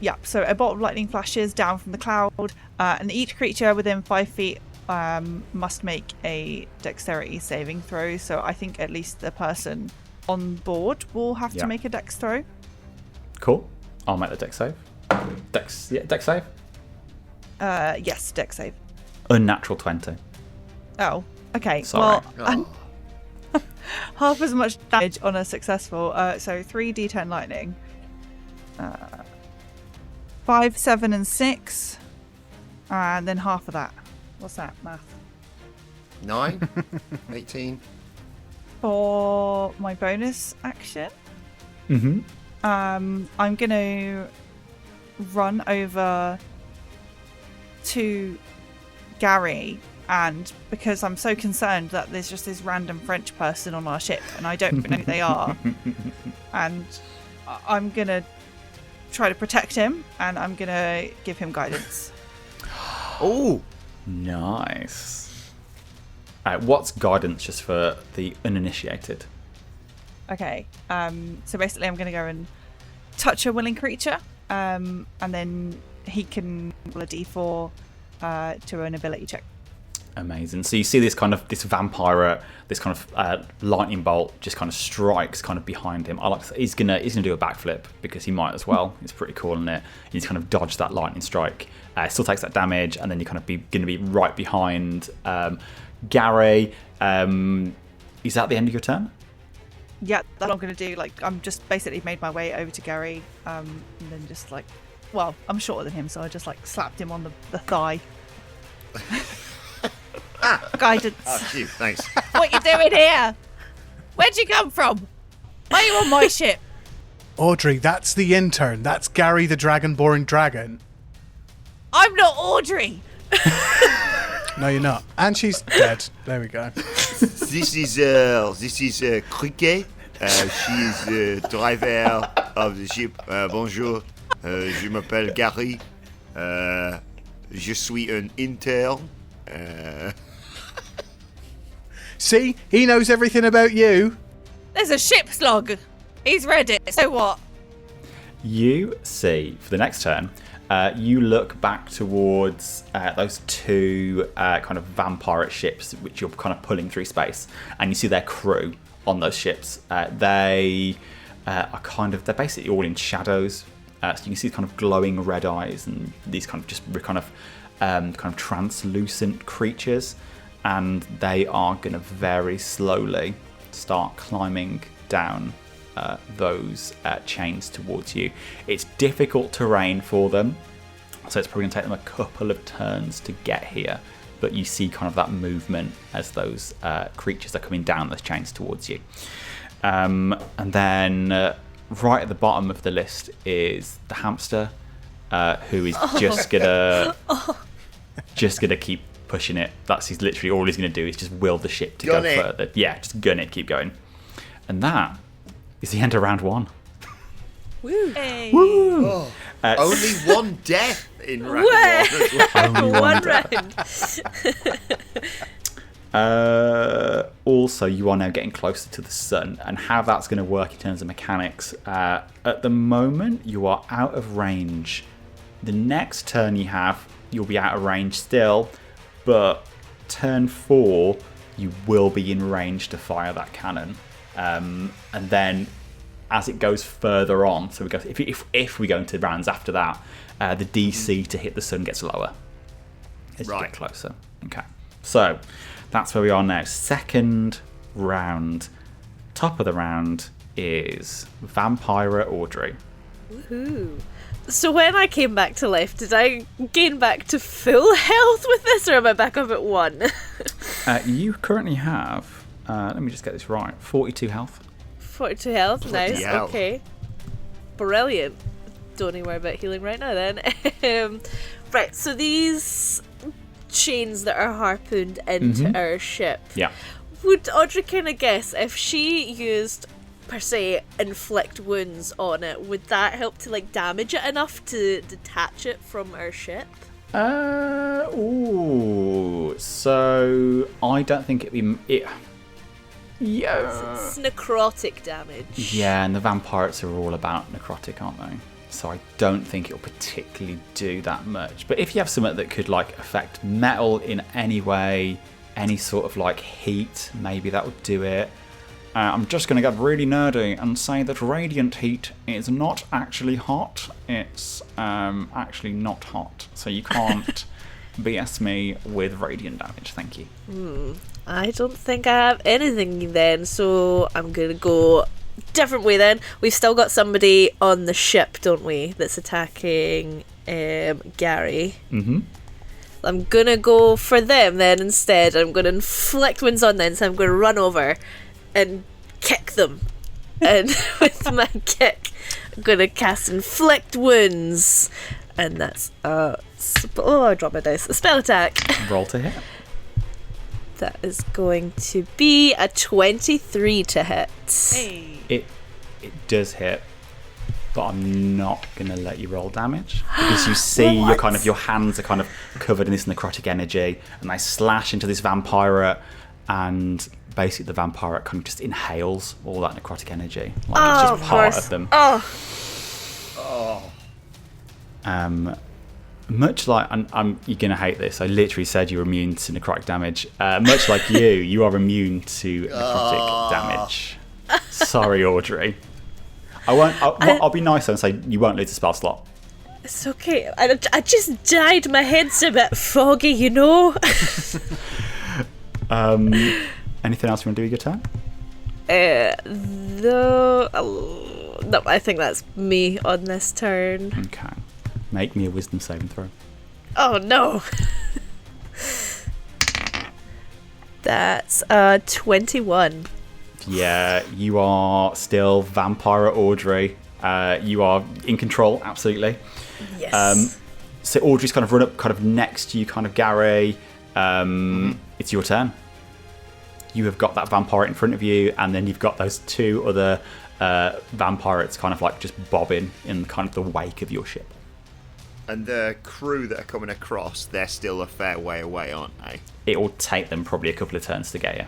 Yeah, so a bolt of lightning flashes down from the cloud, and each creature within 5 feet must make a dexterity saving throw. So I think at least the person on board will have to make a dex throw. Cool. I'll make the dex save. Dex save? Yes, dex save. Unnatural 20. Oh, okay. Sorry. Well, half as much damage on a successful. So 3d10 lightning. 5, 7, and 6. And then half of that. What's that? Math. 9, 18. For my bonus action, Mm-hmm. I'm going to run over to Gary, and because I'm so concerned that there's just this random French person on our ship and I don't know who they are, and I'm going to try to protect him, and I'm going to give him guidance. Oh, Nice. What's guidance just for the uninitiated? Okay, so basically I'm going to go and touch a willing creature, and then he can roll a d4 to an ability check. Amazing. So you see this vampire, this kind of lightning bolt just kind of strikes kind of behind him. He's gonna do a backflip because he might as well. It's pretty cool, isn't it? He's kind of dodged that lightning strike. Still takes that damage, and then you're kind of going to be right behind Gary. Is that the end of your turn? Yeah, that's what I'm going to do. Like, I'm just basically made my way over to Gary, and then just like, well, I'm shorter than him, so I just like slapped him on the thigh. Guidance. oh, cute. Thanks. What you doing here? Where'd you come from? Why are you on my ship? Audrey, that's the intern. That's Gary the Dragonborn Dragon. I'm not Audrey. No, you're not. And she's dead. There we go. This is Kriket. She is the driver of the ship. Bonjour. Je m'appelle Gary. Je suis un intern. See? He knows everything about you. There's a ship's log. He's read it. So what? You see, for the next turn, you look back towards those two kind of vampire ships which you're kind of pulling through space, and you see their crew on those ships. They they're basically all in shadows, so you can see kind of glowing red eyes and these kind of translucent creatures, and they are going to very slowly start climbing down those chains towards you. It's difficult terrain for them, so it's probably going to take them a couple of turns to get here, but you see kind of that movement as those creatures are coming down those chains towards you. And then right at the bottom of the list is the hamster, who is just gonna keep pushing it. He's literally all he's gonna do is just will the ship to go further. Yeah, just gun it, keep going. And that is the end of round one. Woo. Hey. Woo! Oh, only one death in round one. as well. Only One death. round. Also, you are now getting closer to the sun, and how that's going to work in terms of mechanics. At the moment, you are out of range. The next turn you have, you'll be out of range still, but turn 4, you will be in range to fire that cannon. And then, as it goes further on, so we go if we go into rounds after that, the DC to hit the sun gets lower as you get closer. Okay, so that's where we are now. Second round. Top of the round is Vampire Audrey. Woohoo. So when I came back to life, did I gain back to full health with this, or am I back up at 1? You currently have, let me just get this right, 42 health. 42 health, nice, hell. okay. Brilliant. Don't need to worry about healing right now then. Right, so these chains that are harpooned into our ship. Yeah. Would Audrey kind of guess if she used, per se, inflict wounds on it, would that help to like damage it enough to detach it from our ship? So I don't think It's necrotic damage. Yeah, and the vampirates are all about necrotic, aren't they? So I don't think it'll particularly do that much. But if you have something that could like affect metal in any way, any sort of like heat, maybe that would do it. I'm just going to get really nerdy and say that radiant heat is not actually hot. It's actually not hot. So you can't BS me with radiant damage. Thank you. I don't think I have anything then, so I'm going to go different way then. We've still got somebody on the ship, don't we, that's attacking Gary. Mm-hmm. I'm going to go for them then instead. I'm going to inflict wounds on them, so I'm going to run over and kick them. And with my kick, I'm going to cast Inflict Wounds. And that's I dropped my dice. A spell attack. Roll to hit. That is going to be a 23 to hit. Hey. It does hit, but I'm not going to let you roll damage because you see your hands are kind of covered in this necrotic energy, and they slash into this vampirate, and basically the vampirate kind of just inhales all that necrotic energy, like it's just part of them. Much like, you're going to hate this, I literally said you're immune to necrotic damage. Much like you are immune to necrotic damage. Sorry, Audrey. I'll be nice and say you won't lose a spell slot. It's okay. I just died. My head's a bit foggy, you know. Anything else you want to do with your turn? No, I think that's me on this turn. Okay. Make me a wisdom saving throw. Oh no. That's 21. Yeah, you are still Vampire Audrey. You are in control, absolutely. Yes. So Audrey's kind of run up kind of next to you, kind of Gary. It's your turn. You have got that vampire in front of you, and then you've got those two other vampirates kind of like just bobbing in kind of the wake of your ship. And the crew that are coming across, they're still a fair way away, aren't they? It will take them probably a couple of turns to get you.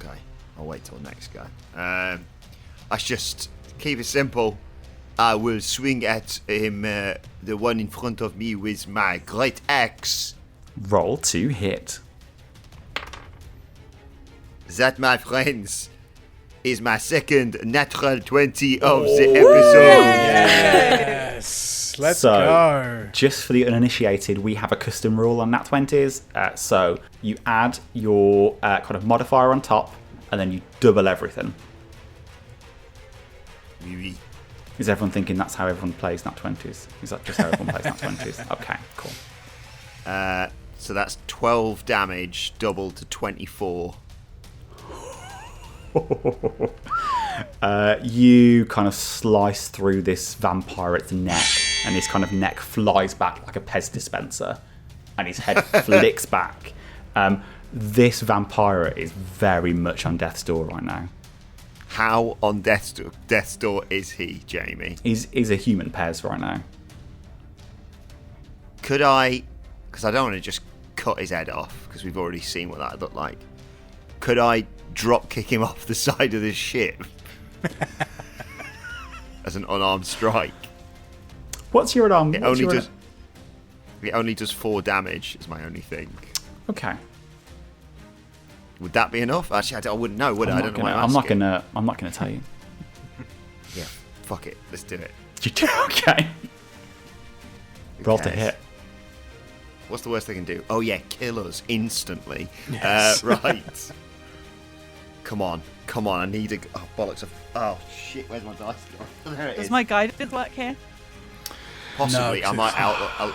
Okay, I'll wait till next guy. I just keep it simple. I will swing at him, the one in front of me, with my great axe. Roll to hit. That, my friends, is my second natural 20 of the episode. Yes. Let's go. Just for the uninitiated, we have a custom rule on Nat 20s. So you add your kind of modifier on top, and then you double everything. Oui. Is everyone thinking that's how everyone plays Nat 20s? Is that just how everyone plays Nat 20s? Okay, cool. So that's 12 damage, doubled to 24. You kind of slice through this vampirate's neck, and his kind of neck flies back like a Pez dispenser, and his head flicks back. This vampire is very much on death's door right now. How on death's door is he, Jamie? He's a human Pez right now. Could I, because I don't want to just cut his head off, because we've already seen what that looked like. Could I drop kick him off the side of the ship as an unarmed strike? What's your arm? It only does 4 damage. Is my only thing. Okay. Would that be enough? Actually, I wouldn't know. Would I? I don't know. I'm not gonna tell you. Yeah. Fuck it. Let's do it. Okay. Roll to hit. What's the worst they can do? Oh yeah, kill us instantly. Yes. Right. Come on. I need a. Oh bollocks! Oh shit! Where's my dice? There it is. Does my guidance work here? Possibly. No, I might. I'll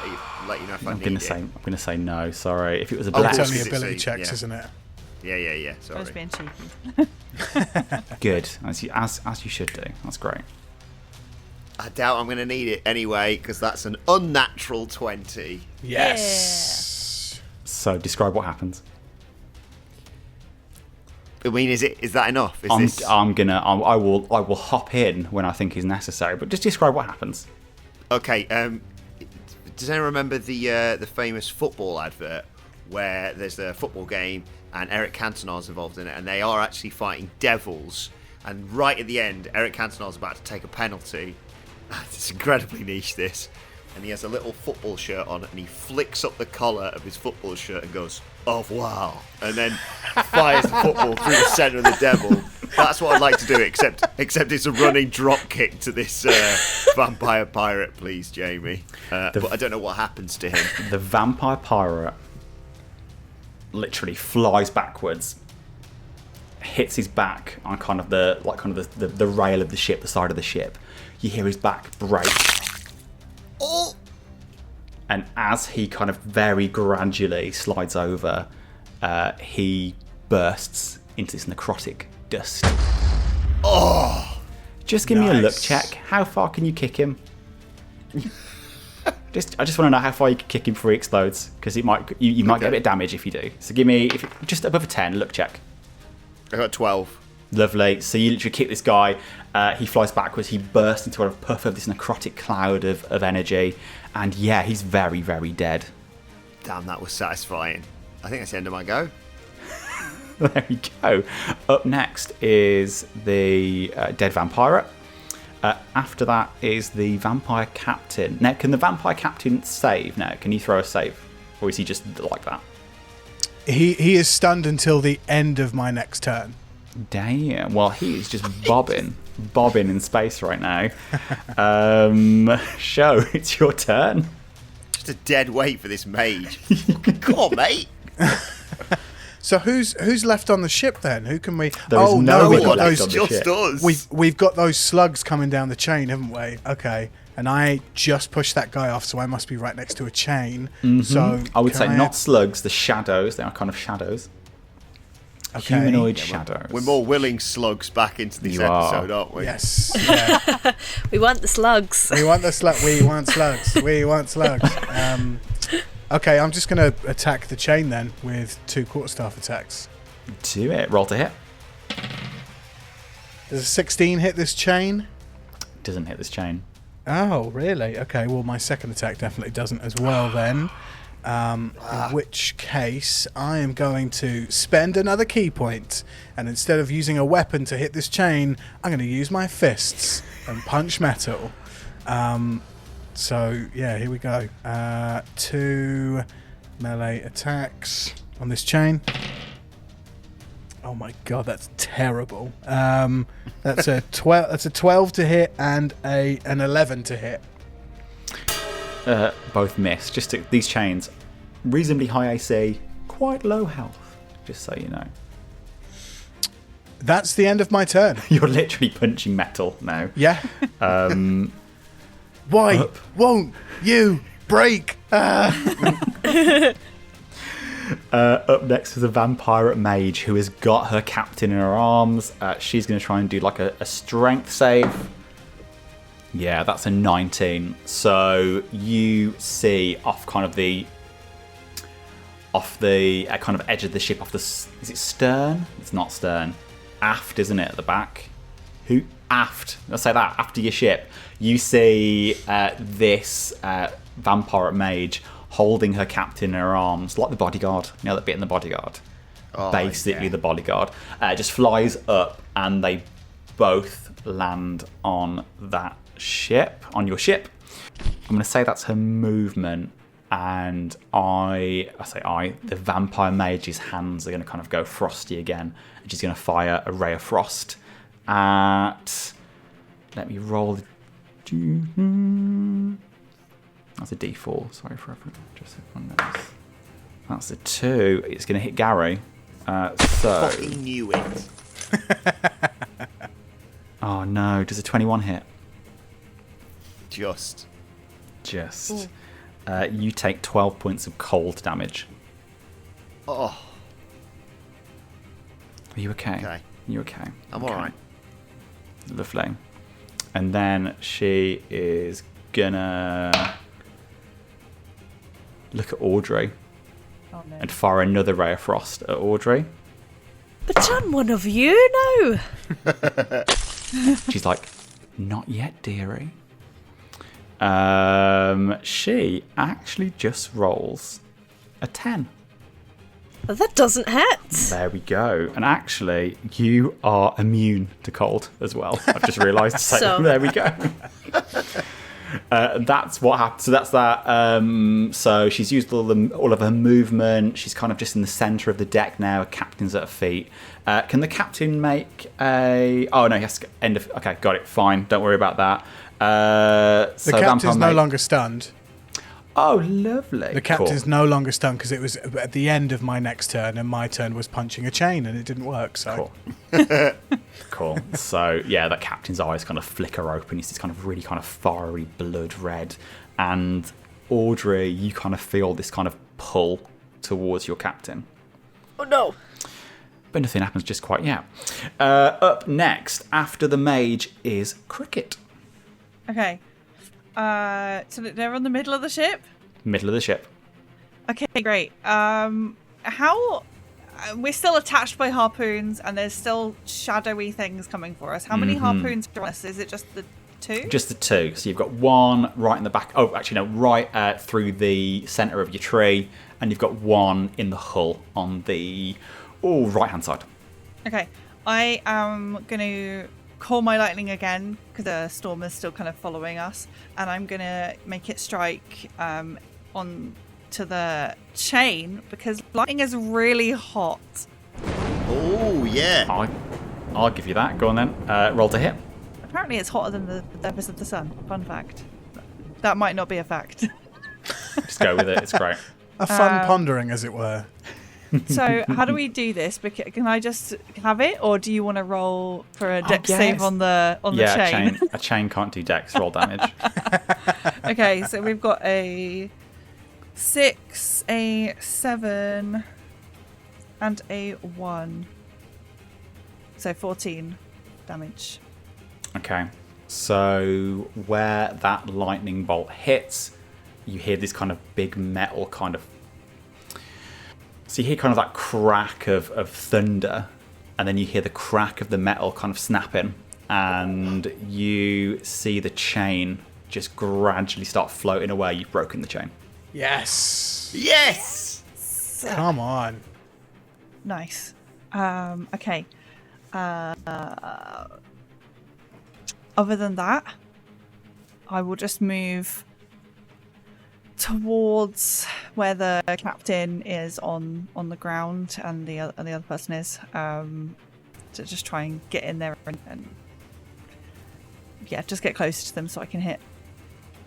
let you know if I need it. I'm gonna say no. Sorry. If it was a Oh, black, It's only it's ability a- checks, yeah. isn't it? Yeah. I Sorry. was being cheeky. good as you should do. That's great. I doubt I'm going to need it anyway because that's an unnatural 20. Yes. So describe what happens. I mean, is that enough? I will hop in when I think is necessary, but just describe what happens. Okay. Does anyone remember the famous football advert where there's a football game and Eric Cantona's involved in it, and they are actually fighting devils, and right at the end, Eric Cantona's about to take a penalty, It's incredibly niche, this. And he has a little football shirt on, and he flicks up the collar of his football shirt and goes, "Au revoir," and then fires the football through the centre of the devil. That's what I'd like to do, except it's a running drop kick to this vampire pirate, please, Jamie. But I don't know what happens to him. The vampire pirate literally flies backwards, hits his back on kind of the rail of the ship, the side of the ship. You hear his back break. Oh! And as he kind of very gradually slides over, he bursts into this necrotic dust. Oh! Just give me a look check. How far can you kick him? I just want to know how far you can him before he explodes, because you might get a bit of damage if you do. So give me just above a 10 look check. I got 12. Lovely. So you literally kick this guy. He flies backwards. He bursts into a puff of this necrotic cloud of energy, and yeah, he's very, very dead. Damn, that was satisfying. I think that's the end of my go. There we go. Up next is the dead vampire. After that is the vampire captain. Now, can the vampire captain save now? Can you throw a save? Or is he just like that? He is stunned until the end of my next turn. Damn. Well, he is just bobbing in space right now. Sho, it's your turn. Just a dead weight for this mage. Come on, mate. So who's left on the ship then? Who can we? There is no we've one got left those. on the ship. Just us. We've got those slugs coming down the chain, haven't we? Okay, and I just pushed that guy off, so I must be right next to a chain. Mm-hmm. So I would say not slugs, the shadows. They are kind of shadows. Okay. Humanoid shadows. We're more willing slugs back into this You are. episode, aren't we? Yes. Yeah. We want the slugs. We want the slug. We want slugs. We want slugs. Okay, I'm just going to attack the chain then with 2 quarterstaff attacks. Do it. Roll to hit. Does a 16 hit this chain? Doesn't hit this chain. Oh, really? Okay, well, my second attack definitely doesn't as well then. In which case, I am going to spend another key point, and instead of using a weapon to hit this chain, I'm going to use my fists and punch metal. So, yeah, here we go. 2 melee attacks on this chain. Oh my god, that's terrible. That's a 12. That's a 12 to hit and an 11 to hit. Both miss. These chains, reasonably high AC, quite low health. Just so you know. That's the end of my turn. You're literally punching metal now. Yeah. Why won't you break? Up next is a vampire mage who has got her captain in her arms. She's going to try and do like a strength save. Yeah, that's a 19. So you see off kind of the kind of edge of the ship, off the, is it stern? It's not stern. Aft, isn't it, at the back? Who? Aft. Let's say that. After your ship, you see this vampire mage holding her captain in her arms, like the bodyguard. You know that bit in the bodyguard? Oh, Basically yeah. the bodyguard. Just flies up and they both land on that ship, on your ship. I'm going to say that's her movement. And the vampire mage's hands are going to kind of go frosty again. And she's going to fire a ray of frost at... Let me roll the... That's a D4. Sorry for everyone. Just everyone knows. That's a 2. It's going to hit Gary. So... Fucking knew it. Oh no, does a 21 hit? Just. You take 12 points of cold damage. Oh. Are you okay? Okay. You okay? I'm okay. alright. Lovely. And then she is gonna look at Audrey and fire another ray of frost at Audrey. But I'm one of you now. She's like, not yet, dearie. She actually just rolls a 10. That doesn't hit. There we go. And actually, you are immune to cold as well. I've just realised. So there we go. That's what happened. So that's that. So she's used all of her movement. She's kind of just in the centre of the deck now. Captain's at her feet. Can the captain make a... Oh, no, he has to end of... Okay, got it. Fine. Don't worry about that. The captain's no longer stunned. Oh, lovely. The captain's no longer stunned because it was at the end of my next turn, and my turn was punching a chain, and it didn't work. So cool. Cool. So yeah, that captain's eyes kind of flicker open. It's this kind of really kind of fiery blood red, and Audrey, you kind of feel this kind of pull towards your captain. Oh no! But nothing happens just quite yet. Up next, after the mage, is Kriket. Okay. So they're on the middle of the ship? Middle of the ship. Okay, great. How... We're still attached by harpoons, and there's still shadowy things coming for us. How many harpoons are on us? Is it just the 2? Just the 2. So you've got one right in the back. Oh, actually, no, right through the centre of your tree, and you've got one in the hull on the right-hand side. Okay. I am going to call my lightning again, because the storm is still kind of following us, and I'm going to make it strike on to the chain, because lightning is really hot. Oh, yeah. I'll give you that. Go on then. Roll to hit. Apparently it's hotter than the surface of the sun. Fun fact. That might not be a fact. Just go with it. It's great. A fun pondering, as it were. So how do we do this? Can I just have it, or do you want to roll for a dex save on the chain? A chain can't do dex roll damage. Okay, so we've got a 6, a 7, and a 1. So 14 damage. Okay, so where that lightning bolt hits, you hear this kind of big metal kind of... So you hear kind of that crack of thunder, and then you hear the crack of the metal kind of snapping, and you see the chain just gradually start floating away. You've broken the chain. Yes. Yes. Come on. Nice. Okay. Other than that, I will just move towards where the captain is on the ground and the other person is, to just try and get in there and yeah, just get closer to them so I can hit.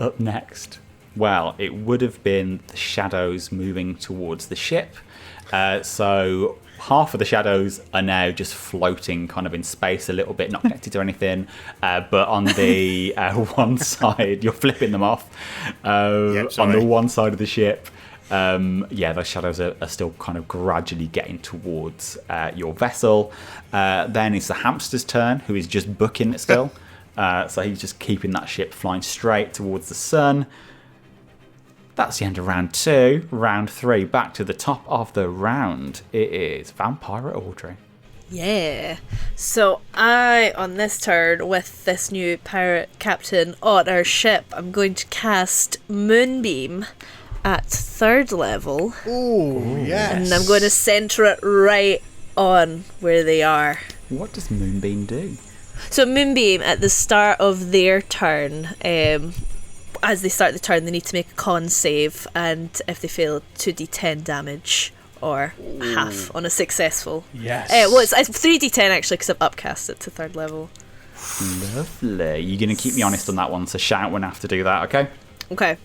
Up next, well, it would have been the shadows moving towards the ship. So half of the shadows are now just floating kind of in space a little bit, not connected to anything. But on the one side, you're flipping them off. On the one side of the ship, those shadows are still kind of gradually getting towards your vessel. Then it's the hamster's turn, who is just booking it still. So he's just keeping that ship flying straight towards the sun. That's the end of round 2. Round 3, back to the top of the round. It is Vampire Audrey. Yeah. So I, on this turn, with this new pirate captain on our ship, I'm going to cast Moonbeam at 3rd level. Ooh, yes. And I'm going to centre it right on where they are. What does Moonbeam do? So Moonbeam, at the start of their turn, as they start the turn, they need to make a con save, and if they fail, 2d10 damage, or half on a successful. Yes. Well, it's 3d10 actually, because I've upcast it to 3rd level. Lovely. You're going to keep me honest on that one, so shout when I have to do that, okay? Okay.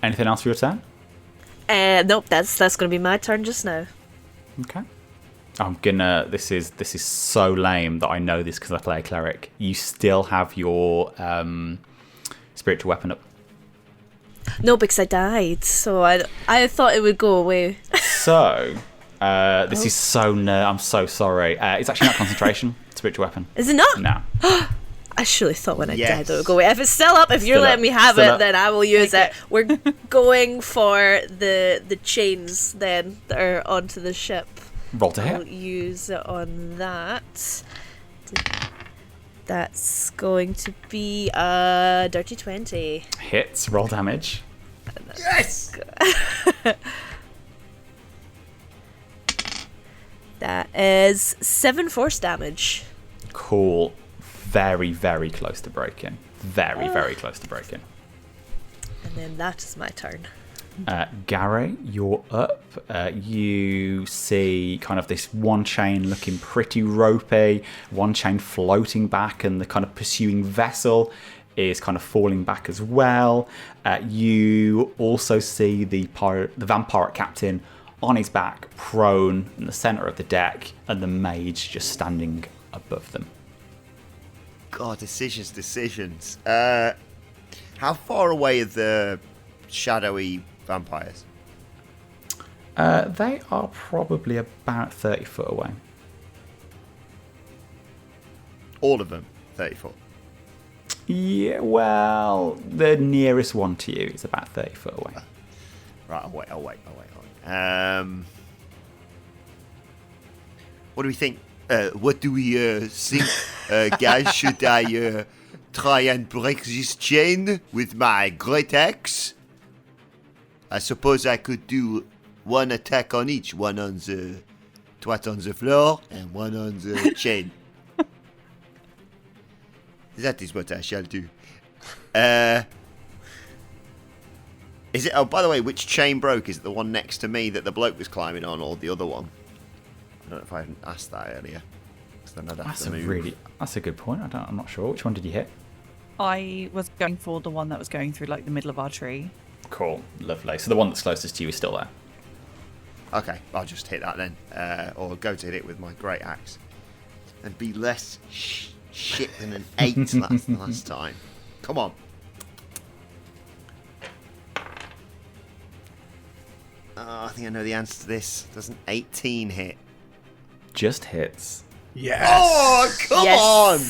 Anything else for your turn? Nope, that's going to be my turn just now. Okay. I'm gonna. This is so lame that I know this because I play a cleric. You still have your spiritual weapon up. No, because I died, so I thought it would go away. So this is so I'm so sorry. It's actually not concentration. Spiritual weapon. Is it not? No. I surely thought when I died it would go away. If it's still up, if you're Still letting up. me have Still it, up. then I will use it. We're going for the chains then that are onto the ship. Roll to I'll hit. use it on that. That's going to be a dirty 20. Hits. Roll damage. Yes. That is 7 force damage. Cool. Very, very close to breaking. Very, very close to breaking. And then that is my turn. Gary, you're up. You see kind of this one chain looking pretty ropey, one chain floating back, and the kind of pursuing vessel is kind of falling back as well. You also see the vampire captain on his back, prone in the centre of the deck, and the mage just standing above them. God, decisions. How far away are the shadowy vampires? They are probably about 30 foot away. All of them, 30 foot. Yeah, well, the nearest one to you is about 30 foot away. Right, I'll wait. What do we think? What do we think, guys? Should I try and break this chain with my great axe? I suppose I could do one attack on each, one on the twat on the floor and one on the chain. That is what I shall do. Is it? Oh, by the way, which chain broke? Is it the one next to me that the bloke was climbing on, or the other one? I don't know if I hadn't asked that earlier. Then I'd have to move. That's a good point. I'm not sure. Which one did you hit? I was going for the one that was going through like the middle of our tree. Cool, lovely. So the one that's closest to you is still there. Okay, I'll just hit that then, or go to hit it with my great axe, and be less shit than an 8 last time. Come on. I think I know the answer to this. Does an 18 hit? Just hits. Yes. Oh, come Yes. on!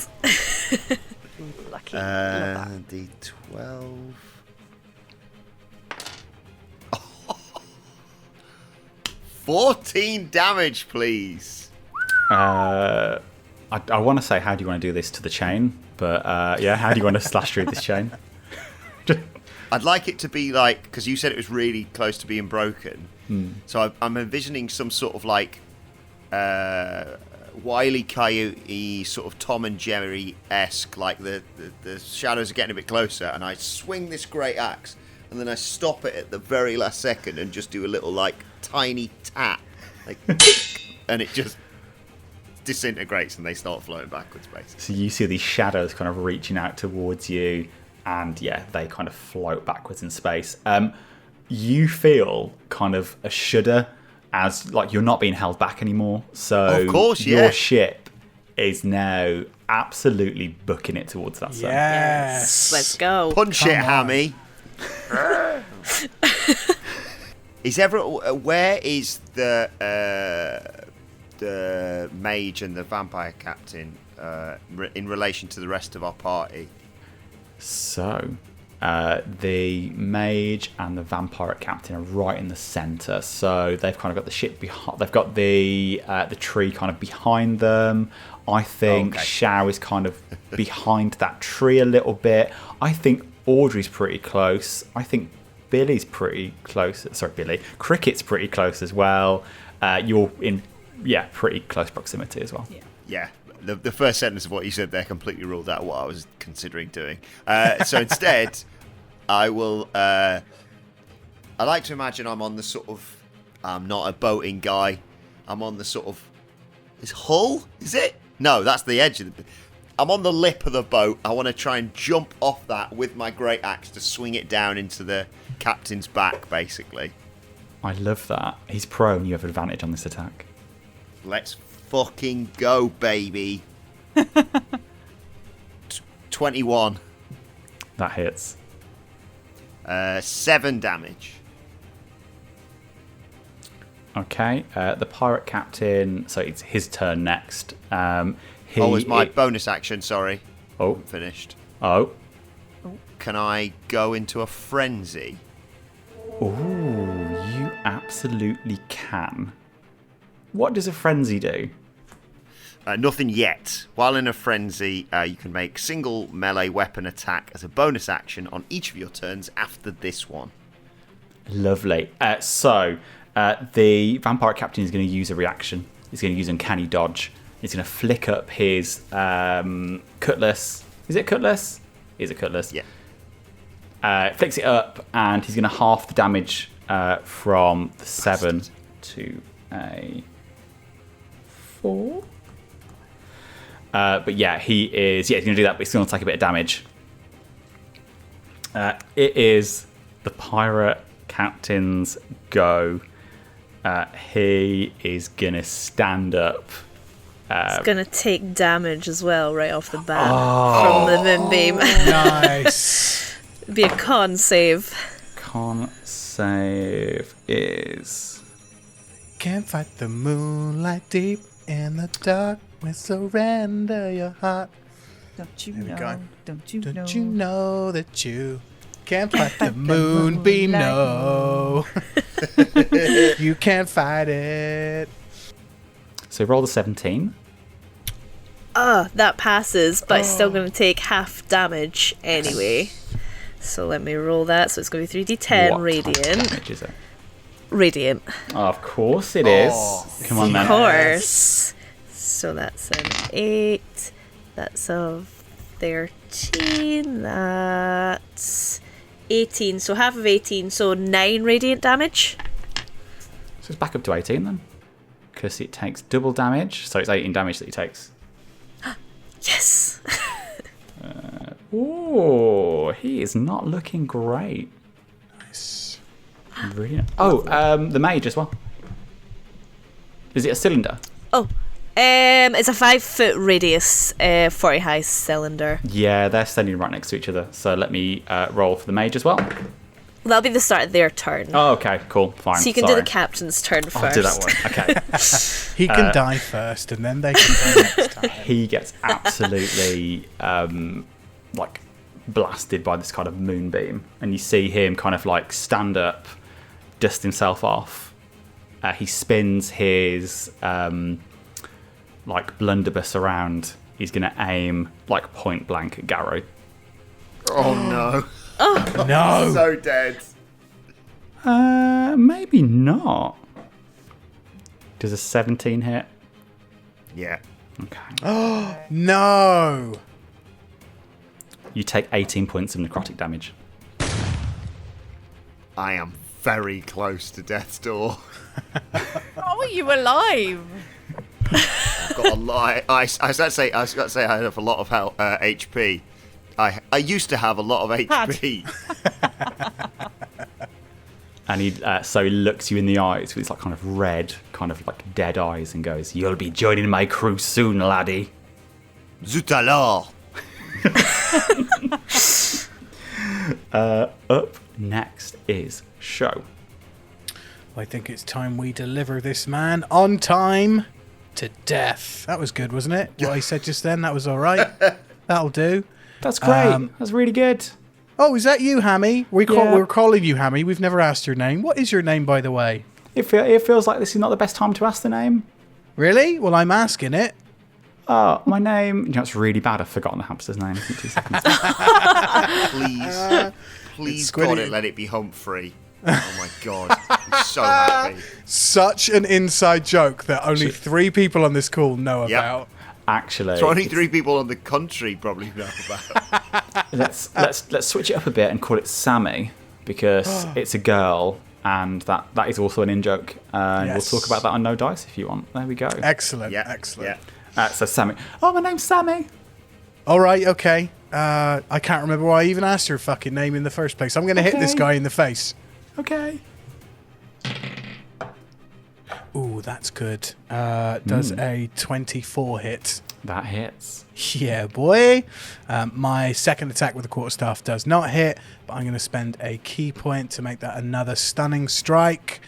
Lucky. Love that. D12. 14 damage, please. I want to say, how do you want to do this to the chain? But yeah, how do you want to slash through this chain? I'd like it to be like, because you said it was really close to being broken. So I'm envisioning some sort of like Wile E. Coyote, sort of Tom and Jerry-esque, like the shadows are getting a bit closer, and I swing this great axe, and then I stop it at the very last second and just do a little like tiny tap, like, and it just disintegrates and they start floating backwards, basically. So you see these shadows kind of reaching out towards you, and yeah, they kind of float backwards in space. You feel kind of a shudder as like you're not being held back anymore. So of course, yeah. Your ship is now absolutely booking it towards that sun. Yes. Let's go. Punch it, Hammy. Where is the mage and the vampire captain in relation to the rest of our party? So, the mage and the vampire captain are right in the centre. So they've kind of got the ship behind. They've got the tree kind of behind them. I think Shao is kind of behind that tree a little bit. I think Audrey's pretty close. I think Billy's pretty close. Sorry, Billy. Kriket's pretty close as well. You're in, pretty close proximity as well. Yeah. The first sentence of what you said there completely ruled out what I was considering doing. So instead, I will. I like to imagine I'm on the sort of. I'm not a boating guy. I'm on the sort of. Is hull? Is it? No, that's the edge of the. I'm on the lip of the boat. I want to try and jump off that with my great axe to swing it down into the captain's back, basically. I love that. He's prone. You have advantage on this attack. Let's fucking go, baby. 21. That hits. 7 damage. Okay. The pirate captain. So it's his turn next. It's my bonus action. Sorry. Oh, I'm finished. Oh. Can I go into a frenzy? Ooh, you absolutely can. What does a frenzy do? Nothing yet. While in a frenzy, you can make single melee weapon attack as a bonus action on each of your turns after this one. Lovely. So the vampire captain is going to use a reaction He's going to use uncanny dodge. He's going to flick up his cutlass. Is it cutlass? Is it cutlass? Yeah. Flicks it up, and he's going to half the damage from the 7 to a 4. But yeah, he's going to do that, but he's going to take a bit of damage. It is the pirate captain's go. He is going to stand up. It's going to take damage as well right off the bat from the moonbeam. Nice. Be a con save. Con save is... Can't fight the moonlight deep in the dark. Surrender your heart. Don't you There we know? go. Don't you know? Don't you know that you can't fight the moonbeam? No. You can't fight it. So roll the 17. That passes, but it's still going to take half damage anyway. So let me roll that. So it's going to be 3d10 What radiant. type of damage is it? Radiant. Oh, of course it is. Come on, Of then. course. So that's an 8. That's a 13. That's 18. So half of 18. So 9 radiant damage. So it's back up to 18 then. Because it takes double damage. So it's 18 damage that he takes. Yes. Ooh, he is not looking great. Nice. Brilliant. Oh, the mage as well. Is it a cylinder? It's a 5-foot radius, 40 high cylinder. Yeah, they're standing right next to each other. So let me roll for the mage as well. That'll be the start of their turn. Oh, okay, cool, fine. So you can Sorry. do the captain's turn first. I'll do that one. Okay. He can die first, and then they can go next time. He gets absolutely like blasted by this kind of moonbeam, and you see him kind of like stand up, dust himself off. He spins his like blunderbuss around. He's going to aim like point blank at Garrow. Oh no. No. So dead. Maybe not. Does a 17 hit? Yeah. Okay. No. You take 18 points of necrotic damage. I am very close to death's door. How are you alive? I've got a lot. I was about to say I have a lot of HP. I used to have a lot of HP. And he looks you in the eyes with his like kind of red, kind of like dead eyes, and goes, "You'll be joining my crew soon, laddie." Zut alors. Up next is Sho. I think it's time we deliver this man on time to death. That was good, wasn't it? What I said just then, that was all right. That'll do. That's great. That's really good. Oh, is that you, Hammy? We're Yeah. calling you Hammy. We've never asked your name. What is your name, by the way? It feels like this is not the best time to ask the name. Really? Well, I'm asking it. Oh, my name. You know, it's really bad. I've forgotten the hamster's name. Give me 2 seconds. Please, Squiddy. God, let it be Humphrey. Oh my God, I'm so happy. Such an inside joke that only 3 people on this call know Yep. about. Actually, So only 3 people on the country probably know about. let's switch it up a bit and call it Sammy, because it's a girl, and that is also an in-joke. And Yes. we'll talk about that on No Dice if you want. There we go. Excellent. Yeah, Excellent. yeah. So Sammy. Oh, my name's Sammy. All right, okay. I can't remember why I even asked her fucking name in the first place. I'm going to hit this Okay. guy in the face. Okay. Ooh, that's good. Does a 24 hit? That hits. Yeah, boy. My second attack with the quarterstaff does not hit, but I'm going to spend a key point to make that another stunning strike.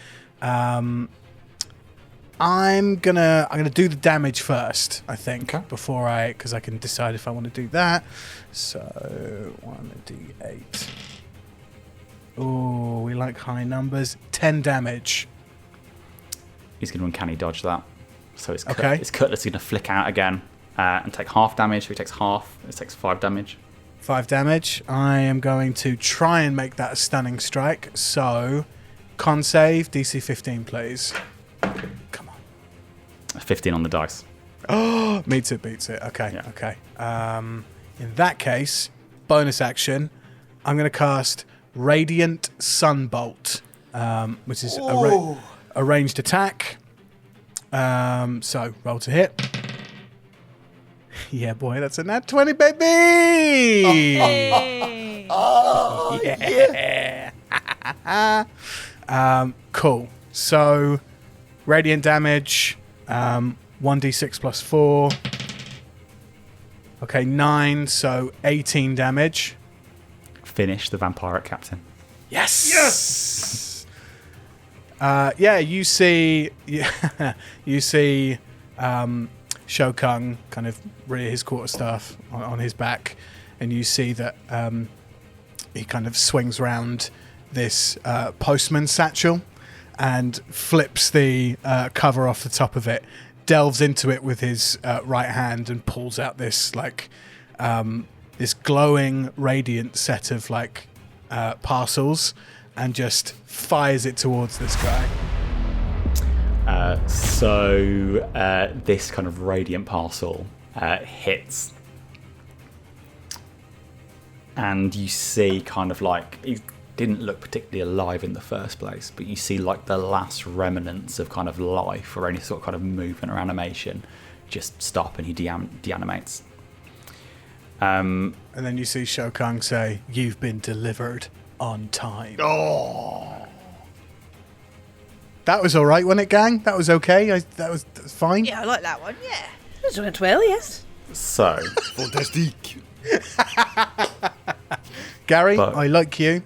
I'm gonna do the damage first, I think, Okay. because I can decide if I want to do that. So 1d8. Oh, we like high numbers. 10 damage. He's going to uncanny dodge that. So his Okay. cutlass is going to flick out again and take half damage. So he takes half. It takes 5 damage. 5 damage. I am going to try and make that a stunning strike. So, con save, DC 15, please. Come on. 15 on the dice. Meets it, beats it. Okay, Yeah. okay. In that case, bonus action, I'm going to cast Radiant Sunbolt, which is a ranged attack. So, roll to hit. Yeah, boy, that's a nat 20, baby! Hey. Yeah! Cool. So, radiant damage, 1d6 plus 4. Okay, 9, so 18 damage. Finish the vampire captain. Yes! Yes! Yeah, you see... you see... Sho-Cung kind of rear his quarterstaff on his back, and you see that he kind of swings round this postman satchel and flips the cover off the top of it, delves into it with his right hand, and pulls out this this glowing, radiant set of parcels, and just fires it towards this guy. So this kind of radiant parcel hits, and you see kind of he didn't look particularly alive in the first place, but you see the last remnants of kind of life or any sort of kind of movement or animation just stop, and he deanimates. And then you see Sho-Cung say, "You've been delivered on time." Oh. That was all right, wasn't it, gang? That was okay. That was fine. Yeah, I like that one. Yeah. It went well, yes. So, Fantastic. Gary, But- I like you.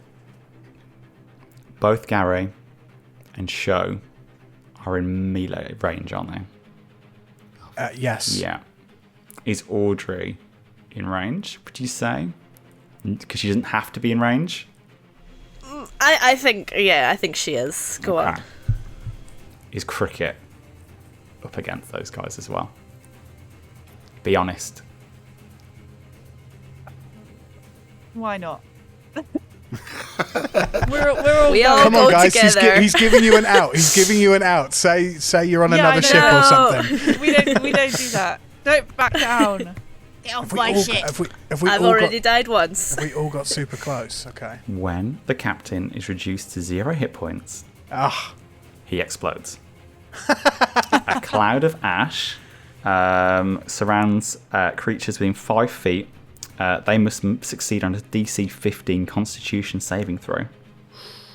both Gary and Sho are in melee range, aren't they? Yes. Yeah. Is Audrey in range, would you say? Because she doesn't have to be in range. I think she is. Go on. Okay. Is Kriket up against those guys as well? Be honest. Why not? we're all We all Come go on, guys. together. He's giving you an out. He's giving you an out. Say you're on Yeah, another I ship or know. something. we don't do that. Don't back down. Get off my shit. Have we I've all already got, died once. have we all got super close? Okay. When the captain is reduced to 0 hit points, Ah. he explodes. A cloud of ash surrounds creatures within 5 feet. They must succeed on a DC 15 Constitution saving throw.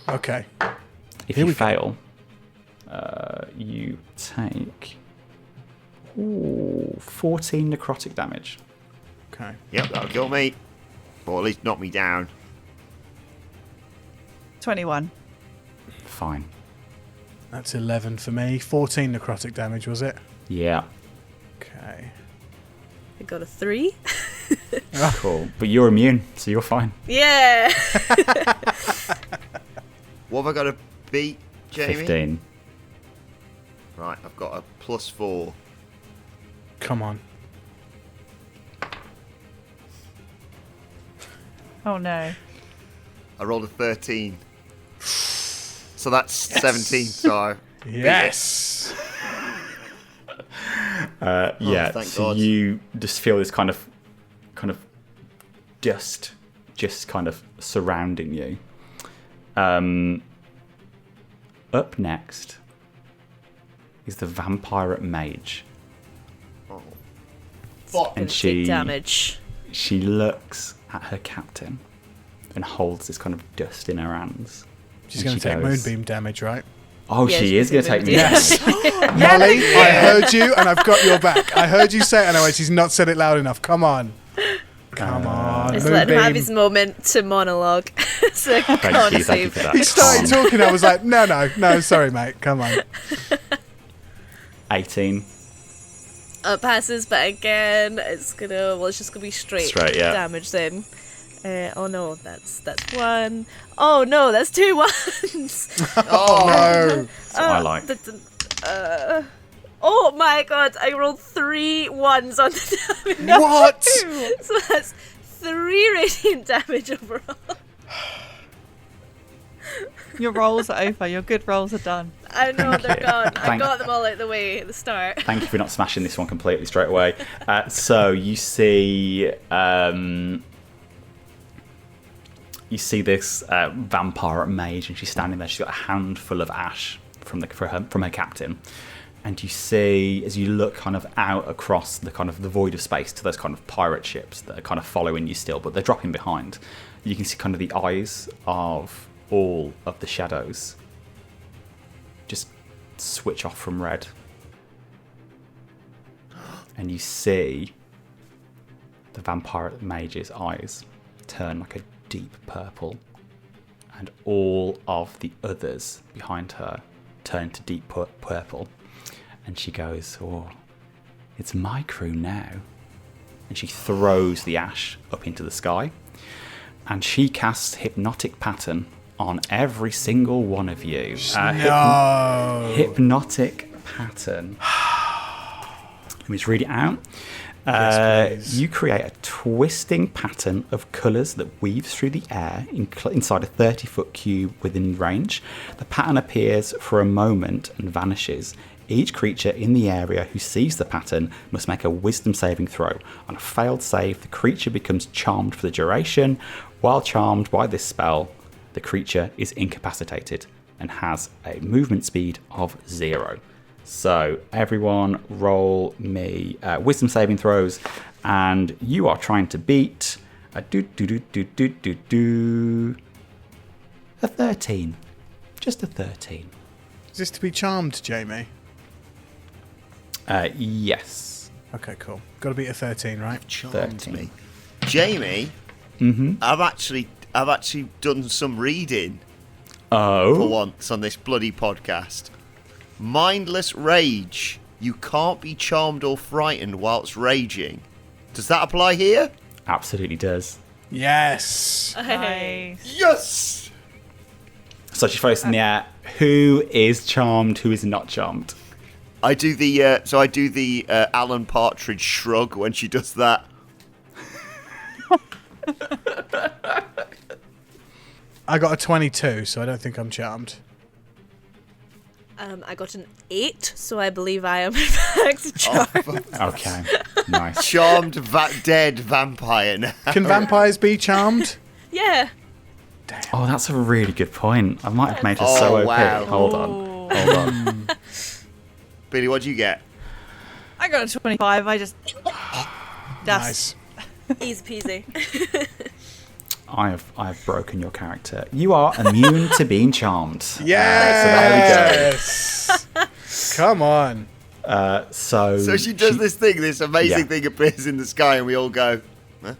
Okay. If Here you we go. fail, you take 14 necrotic damage. Okay. Yep, that'll kill me. Or at least knock me down. 21. Fine. That's 11 for me. 14 necrotic damage, was it? Yeah, Okay. I got a 3. cool. But you're immune, so you're fine. Yeah. What have I got to beat, Jamie? 15. Right, I've got a +4. Come on. Oh no. I rolled a 13. So that's 17, so... Yes. Yeah, thank so God. you just feel this kind of dust just kind of surrounding you. Up next is the vampire mage, Oh. and Take damage. she looks at her captain and holds this kind of dust in her hands. She's And going to she take goes, moonbeam damage, right? Oh, Yeah, she is going to take moonbeam me. damage. Molly, I heard you, and I've got your back. I heard you say it anyway. She's not said it loud enough. Come on. Come on. Just let him have Moonbeam. his moment to monologue. So Thank con you save. for that. He started Calm. talking. I was like, no, sorry, mate. Come on. 18. Passes, but again, it's just gonna be straight Yeah. damage then. Oh no, that's 1. Oh no, that's 2 ones. Oh, no. That's what I like. Oh my god, I rolled 3 ones on the damage. No, What? 2. So that's 3 radiant damage overall. Your rolls are over. Your good rolls are done. I know they're gone. I Thank- got them all out the way at the start. Thank you for not smashing this one completely straight away. So you see this vampire mage, and she's standing there. She's got a handful of ash from her captain, and you see, as you look kind of out across the kind of the void of space to those kind of pirate ships that are kind of following you still, but they're dropping behind. You can see kind of the eyes of all of the shadows just switch off from red, and you see the vampire mage's eyes turn like a deep purple, and all of the others behind her turn to deep purple, and she goes, "Oh, it's my crew now," and she throws the ash up into the sky, and she casts hypnotic pattern on every single one of you. No. Hypnotic pattern. Let me just read it out. Yes, please. You create a twisting pattern of colours that weaves through the air inside a 30-foot cube within range. The pattern appears for a moment and vanishes. Each creature in the area who sees the pattern must make a wisdom saving throw. On a failed save, the creature becomes charmed for the duration. While charmed by this spell, the creature is incapacitated and has a movement speed of 0. So everyone roll me wisdom saving throws, and you are trying to beat a 13. Just a 13. Is this to be charmed, Jamie? Yes. Okay, cool. Got to beat a 13, right? Charmed 13. me. Jamie, I've actually done some reading for Oh. once on this bloody podcast. Mindless rage. You can't be charmed or frightened whilst raging. Does that apply here? Absolutely does. Yes. Nice. Yes! So she floats in the air. Who is charmed? Who is not charmed? I do the Alan Partridge shrug when she does that. I got a 22, so I don't think I'm charmed. I got an 8, so I believe I am in fact charmed. Okay. Nice. Charmed dead vampire now. Can vampires be charmed? Yeah. Oh, that's a really good point. I might have made her Oh, so OP. wow. Hold on. Billy, what'd you get? I got a 25. I just. Nice. Easy peasy. I have broken your character. You are immune to being charmed. Yes. Come on. So she does this thing, this amazing Yeah. thing appears in the sky, and we all go, huh?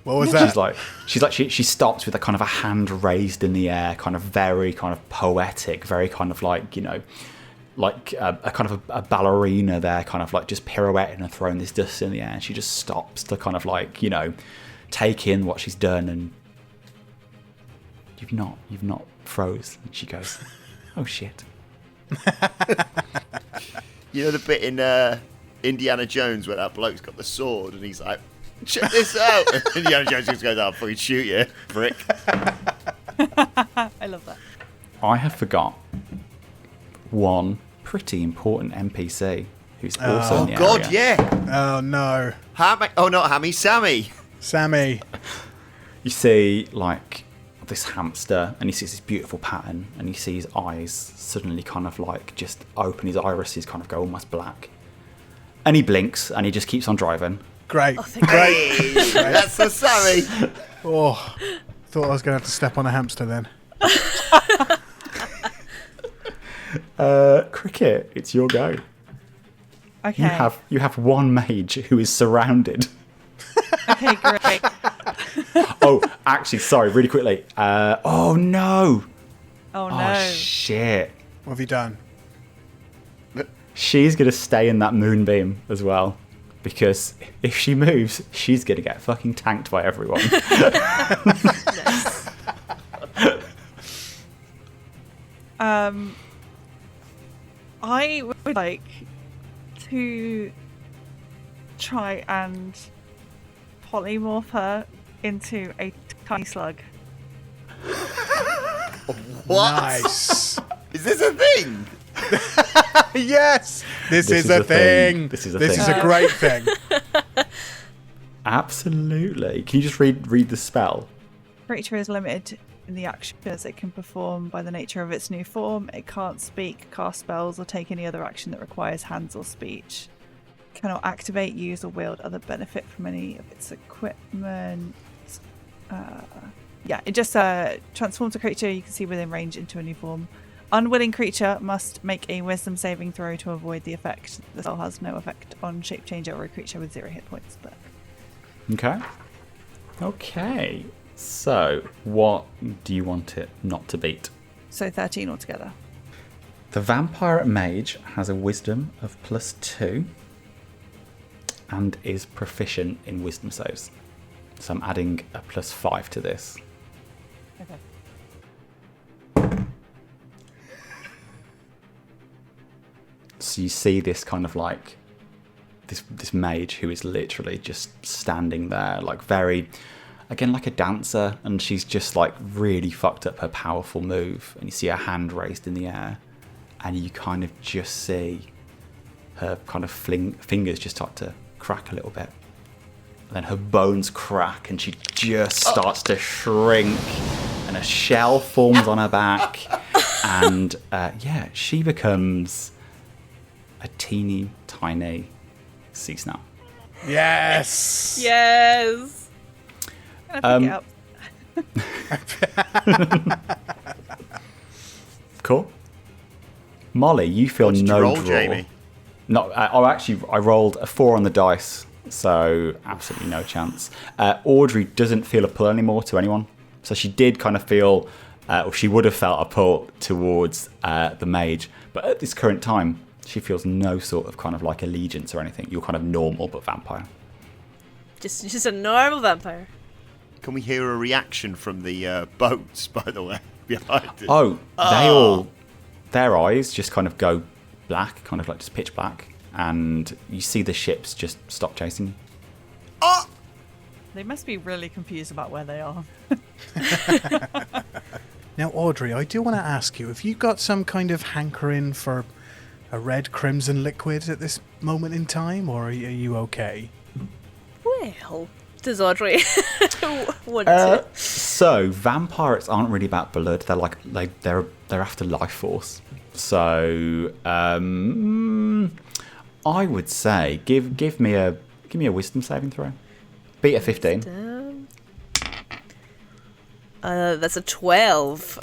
What was that? She stops with a kind of a hand raised in the air, kind of very kind of poetic, very kind of like, you know, like a kind of a ballerina there, kind of like just pirouetting and throwing this dust in the air. And she just stops to kind of like, you know, take in what she's done, and you've not froze. And she goes, "Oh shit." You know the bit in Indiana Jones where that bloke's got the sword and he's like, "Check this out!" And Indiana Jones just goes, "I'll fucking shoot you, prick." I love that. I have forgot one pretty important NPC who's also in the God, area. yeah. Oh, no. Hammy. Oh, not Hammy, Sammy. Sammy. You see, like, this hamster, and he sees this beautiful pattern, and he sees his eyes suddenly kind of like just open, his irises kind of go almost black. And he blinks, and he just keeps on driving. Great. thank Great. Hey, that's the Sammy. Oh, thought I was going to have to step on a hamster then. Kriket, it's your go. Okay. You have one mage who is surrounded. Okay, great. Oh, actually, sorry, really quickly. Oh no! Oh no. Oh shit! What have you done? She's gonna stay in that moonbeam as well, because if she moves, she's gonna get fucking tanked by everyone. Nice. I would like to try and polymorph her into a tiny slug. What? Nice. Is this a thing? Yes, this is a thing. This is a This thing. is a great thing. Absolutely. Can you just read the spell? Creature is limited in the actions it can perform by the nature of its new form. It can't speak, cast spells, or take any other action that requires hands or speech. Cannot activate, use, or wield other benefit from any of its equipment. It just transforms a creature you can see within range into a new form. Unwilling creature must make a wisdom saving throw to avoid the effect. The spell has no effect on shape changer or a creature with 0 hit points. But Okay. So, what do you want it not to beat? so 13 altogether. The vampire mage has a wisdom of +2 and is proficient in wisdom saves. So I'm adding a +5 to this. Okay. So you see this kind of like this mage who is literally just standing there, like very, again, like a dancer, and she's just like really fucked up her powerful move, and you see her hand raised in the air, and you kind of just see her kind of fingers just start to crack a little bit. And then her bones crack, and she just starts to shrink, and a shell forms on her back, and she becomes a teeny tiny sea snail. Yes. Yes. I'm gonna pick it up. Cool. Molly, you feel What did you no roll, draw. Jamie? No, I rolled a 4 on the dice, so absolutely no chance. Audrey doesn't feel a pull anymore to anyone, so she did kind of feel, or she would have felt a pull towards the mage, but at this current time, she feels no sort of kind of like allegiance or anything. You're kind of normal but vampire. Just a normal vampire. Can we hear a reaction from the boats, by the way, behind us? Oh, their eyes just kind of go black, kind of like just pitch black, and you see the ships just stop chasing you. Oh! They must be really confused about where they are. Now, Audrey, I do want to ask you, have you got some kind of hankering for a red crimson liquid at this moment in time, or are you okay? Well, does Audrey want to? So vampires aren't really about blood. They're like they're after life force. So I would say give me a wisdom saving throw. Beat a 15. That's a 12.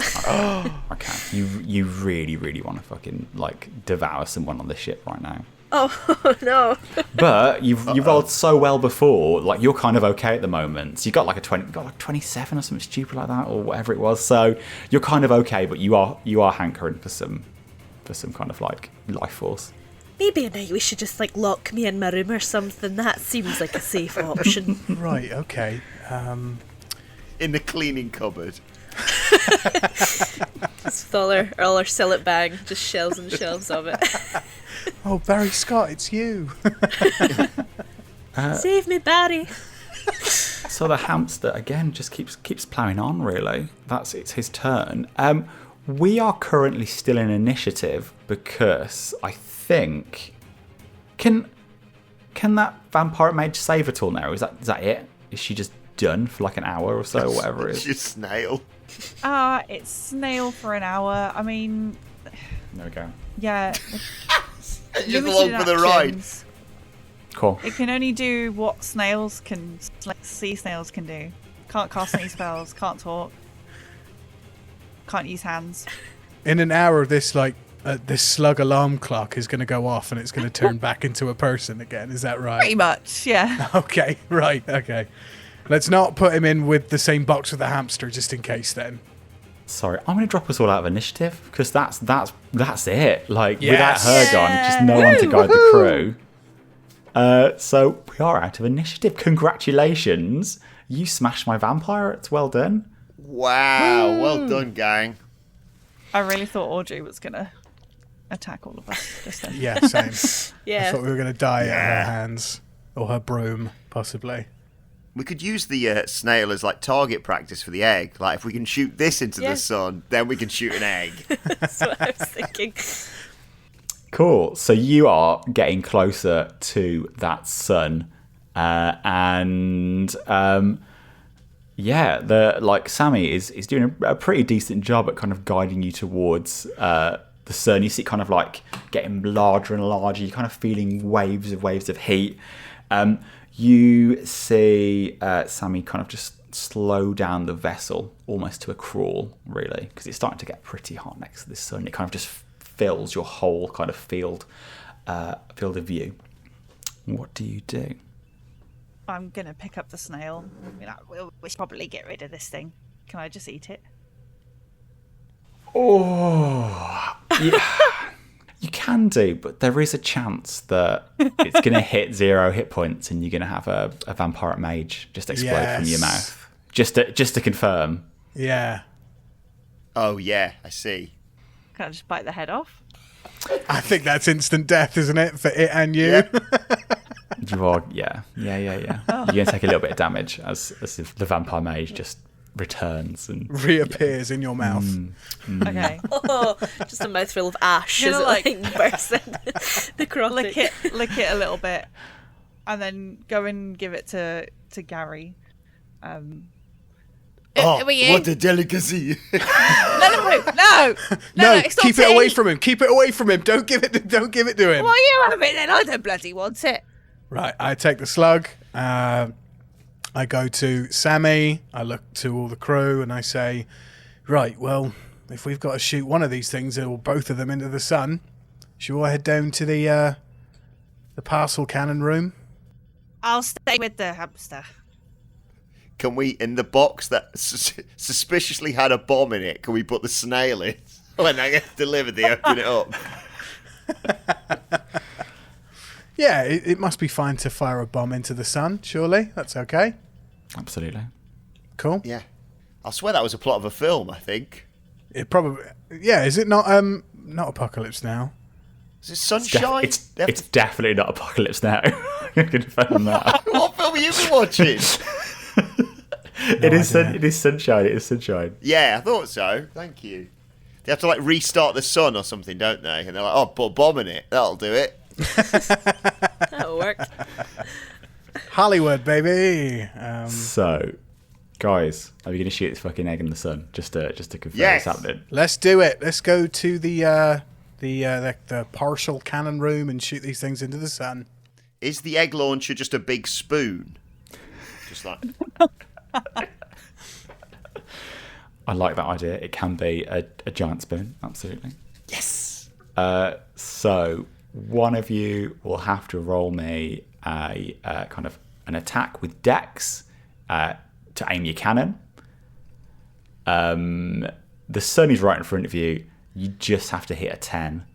Okay. You really want to fucking like devour someone on this ship right now. Oh no! But you've rolled so well before, like you're kind of okay at the moment. So you got like 27 or something stupid like that, or whatever it was. So you're kind of okay, but you are hankering for some kind of like life force. Maybe at night we should just like lock me in my room or something. That seems like a safe option. Right, okay. In the cleaning cupboard. Just with all our sillet bag, just shelves and shelves of it. Oh, Barry Scott, it's you. Save me, Barry. So the hamster again just keeps ploughing on. Really, it's his turn. We are currently still in initiative because I think can that vampire mage save at all now? Is that it? Is she just done for like an hour or so, or whatever it is? Just snail. It's snail for an hour. I mean, There we go. yeah. Just limited along for the ride. actions. Cool. It can only do what snails can, like sea snails can do. Can't cast any spells. Can't talk. Can't use hands. In an hour, this slug alarm clock is going to go off and it's going to turn back into a person again. Is that right? Pretty much, yeah. Okay, right, okay. Let's not put him in with the same box with the hamster, just in case then. Sorry, I'm going to drop us all out of initiative because that's it. Like Yes. without her gone, just no one to guide the crew. So we are out of initiative. Congratulations, you smashed my vampire. It's well done. Wow, well done, gang. I really thought Audrey was gonna attack all of us just then. Yeah, same. I Yeah. thought we were going to die at her hands. Or her broom, possibly. We could use the snail as like target practice for the egg. Like if we can shoot this into the sun, then we can shoot an egg. That's what I was thinking. Cool. So you are getting closer to that sun, and Sammy is doing a pretty decent job at kind of guiding you towards the sun. You see it kind of like getting larger and larger. You're kind of feeling waves of heat. You see Sammy kind of just slow down the vessel almost to a crawl, really, because it's starting to get pretty hot next to the sun. It kind of just fills your whole kind of field of view. What do you do? I'm going to pick up the snail. We should probably get rid of this thing. Can I just eat it? Oh, yeah. You can do, but there is a chance that it's going to hit 0 hit points and you're going to have a vampire mage just explode from your mouth. Just to confirm. Yeah. Oh, yeah, I see. Can I just bite the head off? I think that's instant death, isn't it, for it and you? Yeah. You are, yeah. You're going to take a little bit of damage as if the vampire mage just returns and reappears in your mouth. Okay. Oh, just a mouthful of ash as it bursts in the necrotic. Lick it a little bit, and then go and give it to Gary. What a delicacy! No, it's not keep it away from him. Keep it away from him. Don't give it to him. Well, you have it then. I don't bloody want it. Right, I take the slug. I go to Sammy. I look to all the crew, and I say, "Right, well, if we've got to shoot one of these things or both of them into the sun, should we head down to the parcel cannon room?" I'll stay with the hamster. Can we, in the box that suspiciously had a bomb in it, can we put the snail in? When I get delivered, they open it up. Yeah, it must be fine to fire a bomb into the sun, surely. That's okay. Absolutely. Cool. Yeah. I swear that was a plot of a film, I think. It probably... Yeah, is it not Apocalypse Now? Is it Sunshine? It's definitely not Apocalypse Now. I'm going to confirm that. What film have you been watching? It is Sunshine. It is Sunshine. Yeah, I thought so. Thank you. They have to, like, restart the sun or something, don't they? And they're like, oh, put a bomb in it. That'll do it. That'll work. Hollywood, baby. So, guys, are we going to shoot this fucking egg in the sun? Just to confirm Yes. what's happening. Let's do it. Let's go to the partial cannon room and shoot these things into the sun. Is the egg launcher just a big spoon? Just like... I like that idea. It can be a giant spoon. Absolutely. Yes! So, one of you will have to roll me a kind of an attack with Dex to aim your cannon. The sun is right in front of you. You just have to hit a 10.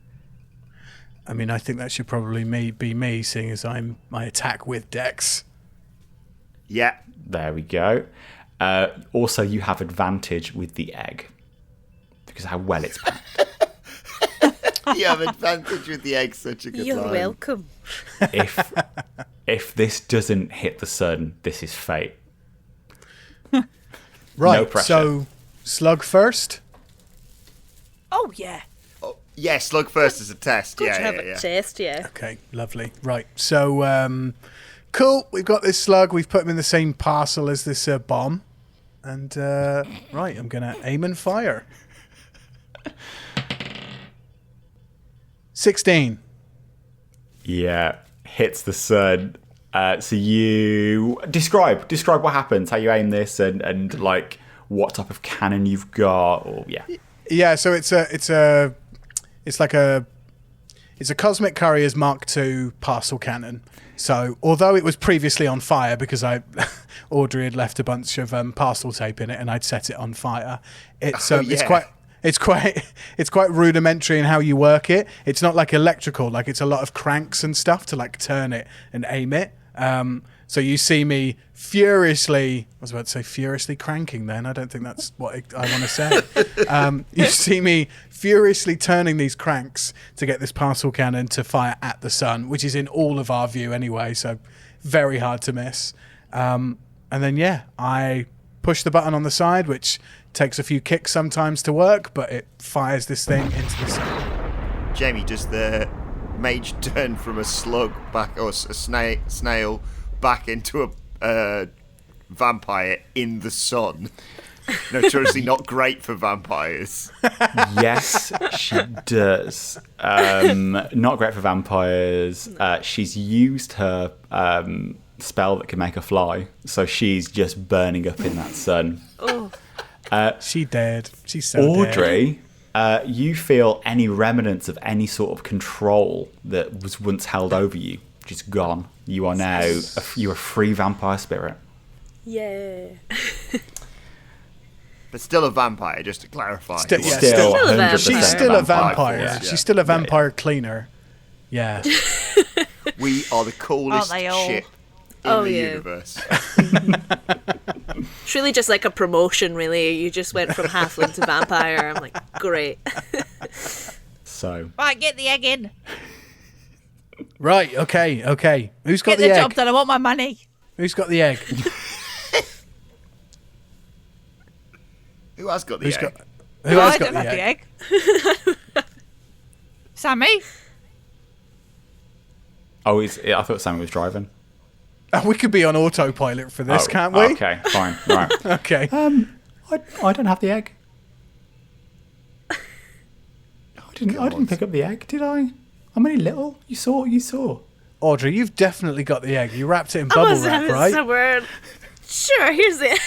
I mean, I think that should probably be me, seeing as I attack with Dex. Yeah. There we go. Also, you have advantage with the egg because of how well it's packed. You have advantage with the egg, such a good You're line. welcome. If this doesn't hit the sun, this is fate. Right, No pressure. so slug first. Oh, yeah. Oh, yeah, slug first as a test. Good to Yeah, have yeah, a yeah. test, yeah. Okay, lovely. Right, so cool. We've got this slug. We've put him in the same parcel as this bomb. And, right, I'm going to aim and fire. 16. Yeah, hits the sun. So you describe what happens, how you aim this, and like what type of cannon you've got, or yeah. Yeah, so it's a Cosmic Couriers Mark II parcel cannon. So although it was previously on fire because Audrey had left a bunch of parcel tape in it and I'd set it on fire, it's quite rudimentary in how you work it. It's not like electrical, like it's a lot of cranks and stuff to like turn it and aim it. So you see me furiously cranking then. I don't think that's what I want to say. You see me furiously turning these cranks to get this parcel cannon to fire at the sun, which is in all of our view anyway, so very hard to miss. And then, yeah, I push the button on the side, which takes a few kicks sometimes to work, but it fires this thing into the sun. Jamie, does the mage turn from a slug back, or a snail back into a vampire in the sun? Notoriously not great for vampires. Yes, she does. Not great for vampires. She's used her spell that can make her fly, so she's just burning up in that sun. Oh. She dead. She's so Audrey, you feel any remnants of any sort of control that was once held over you just gone. You are now you're a free vampire spirit. Yeah. But still a vampire, just to clarify. Still She's 100%. Still a vampire. Yeah. She's still a vampire cleaner. Yeah. We are the coolest Aren't they all? ship in Oh, the yeah. universe. It's really just like a promotion, really. You just went from halfling to vampire. I'm like, great. So Right, get the egg in. Right, okay. Who's got Get the the egg? job done. I want my money. Who's got the egg? Who has got the Who's egg? got Who I has don't got the have egg? the egg. Sammy? oh, I thought Sammy was driving. We could be on autopilot for this, Oh, can't we? Okay, fine. Right. Okay. I don't have the egg. I didn't pick up the egg, did I? I'm only little. You saw. Audrey, you've definitely got the egg. You wrapped it in I bubble must wrap, have it right? somewhere. Sure, here's it.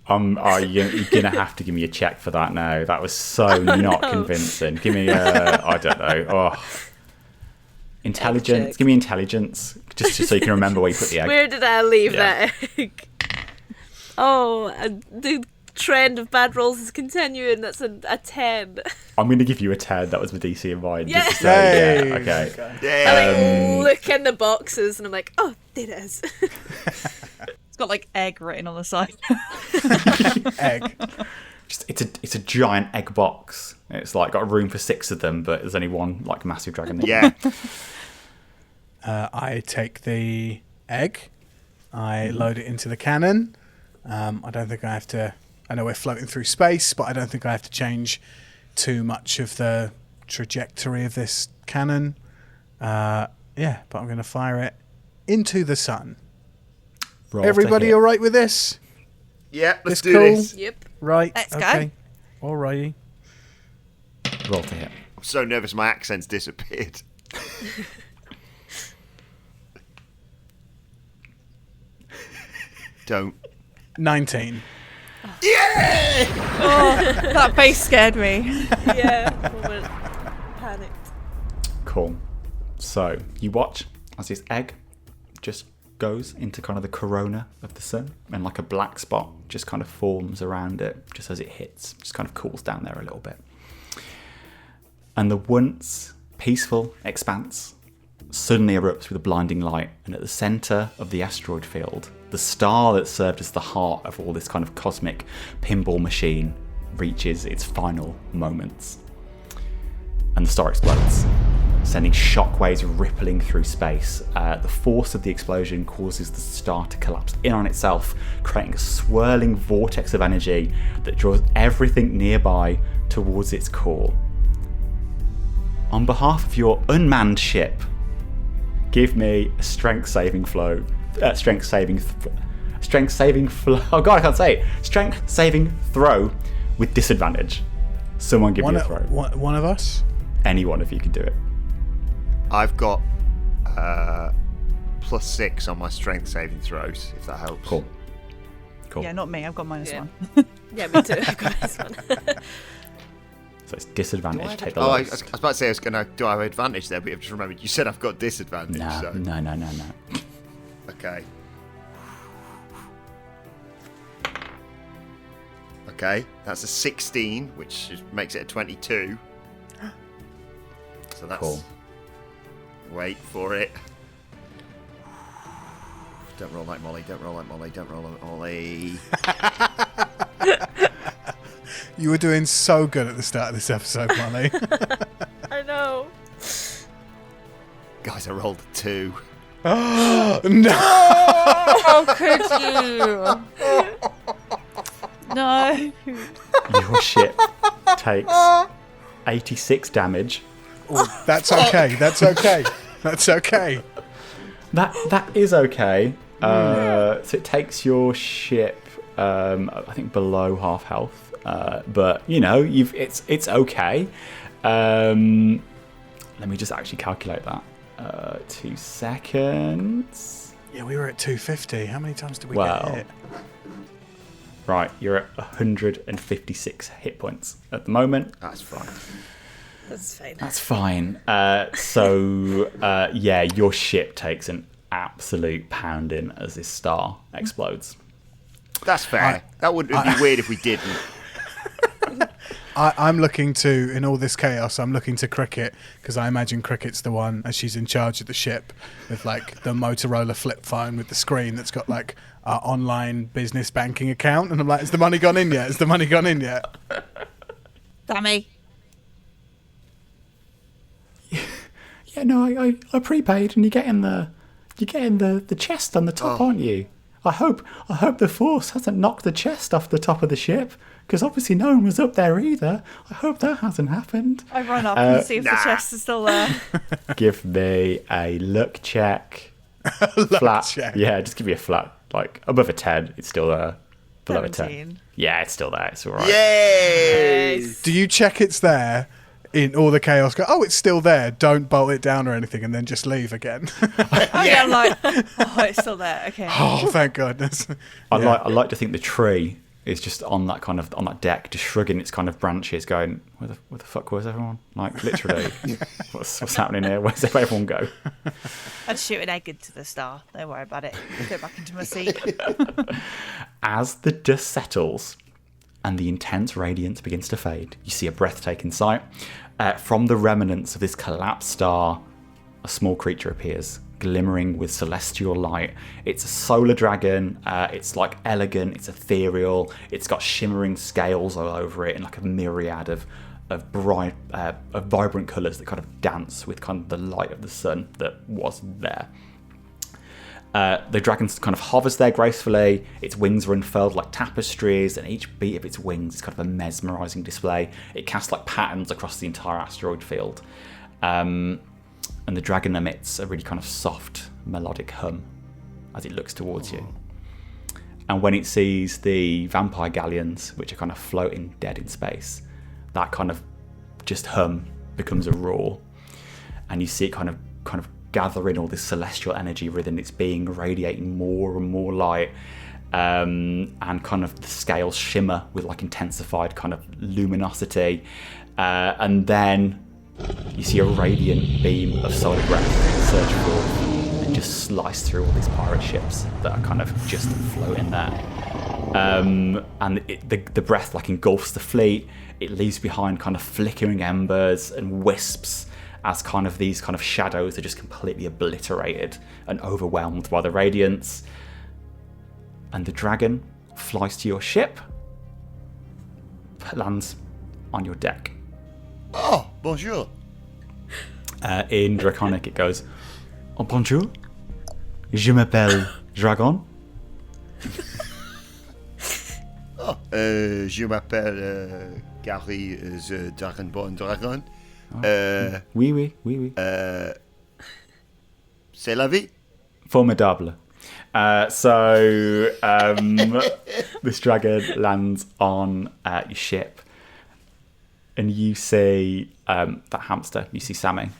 You're gonna have to give me a check for that now. That was so not convincing. Give me I don't know. Oh, intelligence. check. Give me intelligence, just so you can remember where you put the egg. Where did I leave Yeah. that egg? Oh, the trend of bad rolls is continuing. That's a 10. I'm gonna give you a 10. That was the DC in mind. Yeah. Just to say, Hey. yeah. Okay. Yeah. I look in the boxes and I'm like, oh, there it is. It's got like egg written on the side. Egg. It's a giant egg box. It's like got a room for 6 of them, but there's only one like massive dragon. Yeah. I take the egg. I load it into the cannon. I don't think I have to... I know we're floating through space, but I don't think I have to change too much of the trajectory of this cannon. But I'm going to fire it into the sun. Roll to Everybody hit. all right with this? Yeah, let's This do cool? this. Yep. Right. Let's okay. Alrighty. Roll to hit. I'm so nervous my accent's disappeared. Don't. 19. That face scared me. Yeah. Moment. Panicked. Cool. So you watch as this egg just goes into kind of the corona of the sun, and like a black spot just kind of forms around it just as it hits, just kind of cools down there a little bit. And the once peaceful expanse suddenly erupts with a blinding light, and at the centre of the asteroid field, the star that served as the heart of all this kind of cosmic pinball machine reaches its final moments. And the star explodes, sending shockwaves rippling through space. The force of the explosion causes the star to collapse in on itself, creating a swirling vortex of energy that draws everything nearby towards its core. On behalf of your unmanned ship, give me a strength saving flow. Strength saving flow. Oh god, I can't say it. Strength saving throw with disadvantage. Someone give me a throw. One of us? Any one of you can do it. I've got +6 on my strength saving throws, if that helps. Cool. Yeah, not me. I've got -1. Yeah, me too. I've got this one. So it's disadvantage. Take the Oh, I lowest. was about to say do I have advantage there, but I've just remembered you said I've got disadvantage. No, so. no. Okay. Okay, that's a 16, which makes it a 22. So that's... Cool. Wait for it. Don't roll like Molly, don't roll like Molly, don't roll like Molly. You were doing so good at the start of this episode, Molly. I know. Guys, I rolled a 2. No! How could you? No. Your ship takes 86 damage. Oh, that's okay. That's okay. That's okay. That is okay. So it takes your ship, I think, below half health. But you know, it's okay. Let me just actually calculate that. 2 seconds. Yeah, we were at 250. How many times did we get hit? Right, you're at 156 hit points at the moment. That's fine. That's fine. That's fine. Yeah, your ship takes an absolute pounding as this star explodes. That's fair. That would be weird if we didn't. I'm looking to, in all this chaos, I'm looking to Kriket, because I imagine Cricket's the one, as she's in charge of the ship, with like the Motorola flip phone with the screen that's got like our online business banking account. And I'm like, has the money gone in yet? Has the money gone in yet? Dammy. Yeah, no, I prepaid, and you're getting the chest on the top, aren't you? I hope the force hasn't knocked the chest off the top of the ship, because obviously no one was up there either. I hope that hasn't happened. I run up and see if the chest is still there. Give me a luck check. Luck check. Yeah, just give me a flat, like above a 10. It's still there. Below a 10. 17. Yeah, it's still there. It's all right. Yay! Do you check it's there in all the chaos? Go, oh, it's still there. Don't bolt it down or anything, and then just leave again. Oh yeah, I'm like, oh, it's still there. Okay. Oh, thank goodness. I like to think the tree is just on that deck, just shrugging its kind of branches, going, where the fuck was everyone? Like, literally, what's happening here? Where's everyone go? I'd shoot an egg into the star. Don't worry about it. I'll go back into my seat. As the dust settles and the intense radiance begins to fade, you see a breathtaking sight. From the remnants of this collapsed star, a small creature appears, glimmering with celestial light. It's a solar dragon. It's like elegant. It's ethereal. It's got shimmering scales all over it, and like a myriad of bright, of vibrant colours that kind of dance with kind of the light of the sun that was there. The dragon kind of hovers there gracefully. Its wings are unfurled like tapestries, and each beat of its wings is kind of a mesmerising display. It casts like patterns across the entire asteroid field. And the dragon emits a really kind of soft, melodic hum as it looks towards you. And when it sees the vampire galleons, which are kind of floating dead in space, that kind of just hum becomes a roar. And you see it kind of gathering all this celestial energy within its being, radiating more and more light. And kind of the scales shimmer with like intensified kind of luminosity. And then you see a radiant beam of solar breath surge forth and just slice through all these pirate ships that are kind of just floating there. And the breath like engulfs the fleet. It leaves behind kind of flickering embers and wisps as kind of these kind of shadows are just completely obliterated and overwhelmed by the radiance. And the dragon flies to your ship, lands on your deck. Oh, bonjour. In Draconic, it goes, oh, bonjour, je m'appelle Dragon. Oh, je m'appelle Gary the Dragonborn Dragon. Oui. C'est la vie. Formidable. This dragon lands on your ship, and you see that hamster. You see Sammy,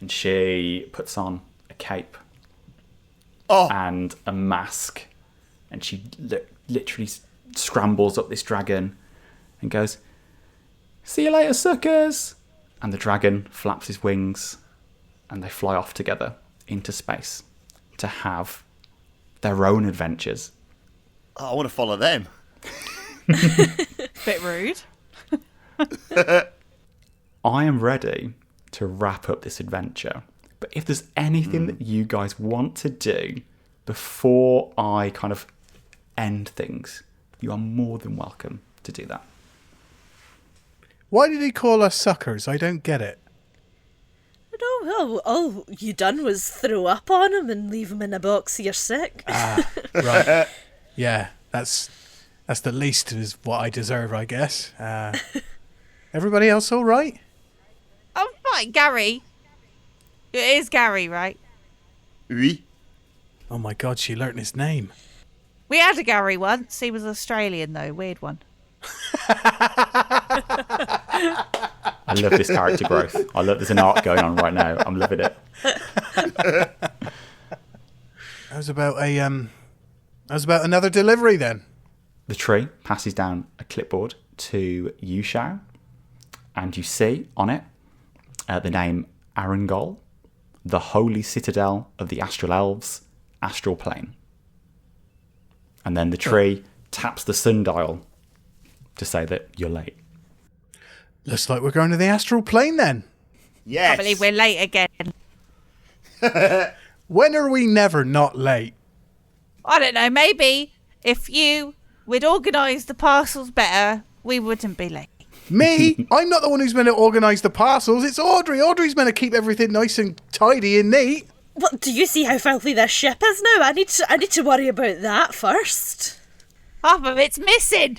and she puts on a cape and a mask, and she literally scrambles up this dragon and goes, "See you later, suckers!" And the dragon flaps his wings, and they fly off together into space to have their own adventures. Oh, I want to follow them. Bit rude. I am ready to wrap up this adventure, but if there's anything that you guys want to do before I kind of end things, you are more than welcome to do that. Why did he call us suckers? I don't get it. No, all you done was throw up on him and leave him in a box you're sick. Right. Yeah, that's the least is what I deserve, I guess. Everybody else all right? I'm fine, Gary. It is Gary, right? Oui. Oh my God, she learnt his name. We had a Gary once. He was Australian, though. Weird one. I love this character growth. I love there's an arc going on right now. I'm loving it. That was about another delivery then. The tree passes down a clipboard to you, Shao, and you see on it the name Arangol, the holy citadel of the astral elves, astral plane. And then the tree taps the sundial to say that you're late. Looks like we're going to the astral plane then. Yes. I believe we're late again. When are we never not late? I don't know. Maybe if we'd organised the parcels better, we wouldn't be late. Me? I'm not the one who's meant to organise the parcels. It's Audrey. Audrey's meant to keep everything nice and tidy and neat. What, do you see how filthy this ship is now? I need to worry about that first. Half of it's missing.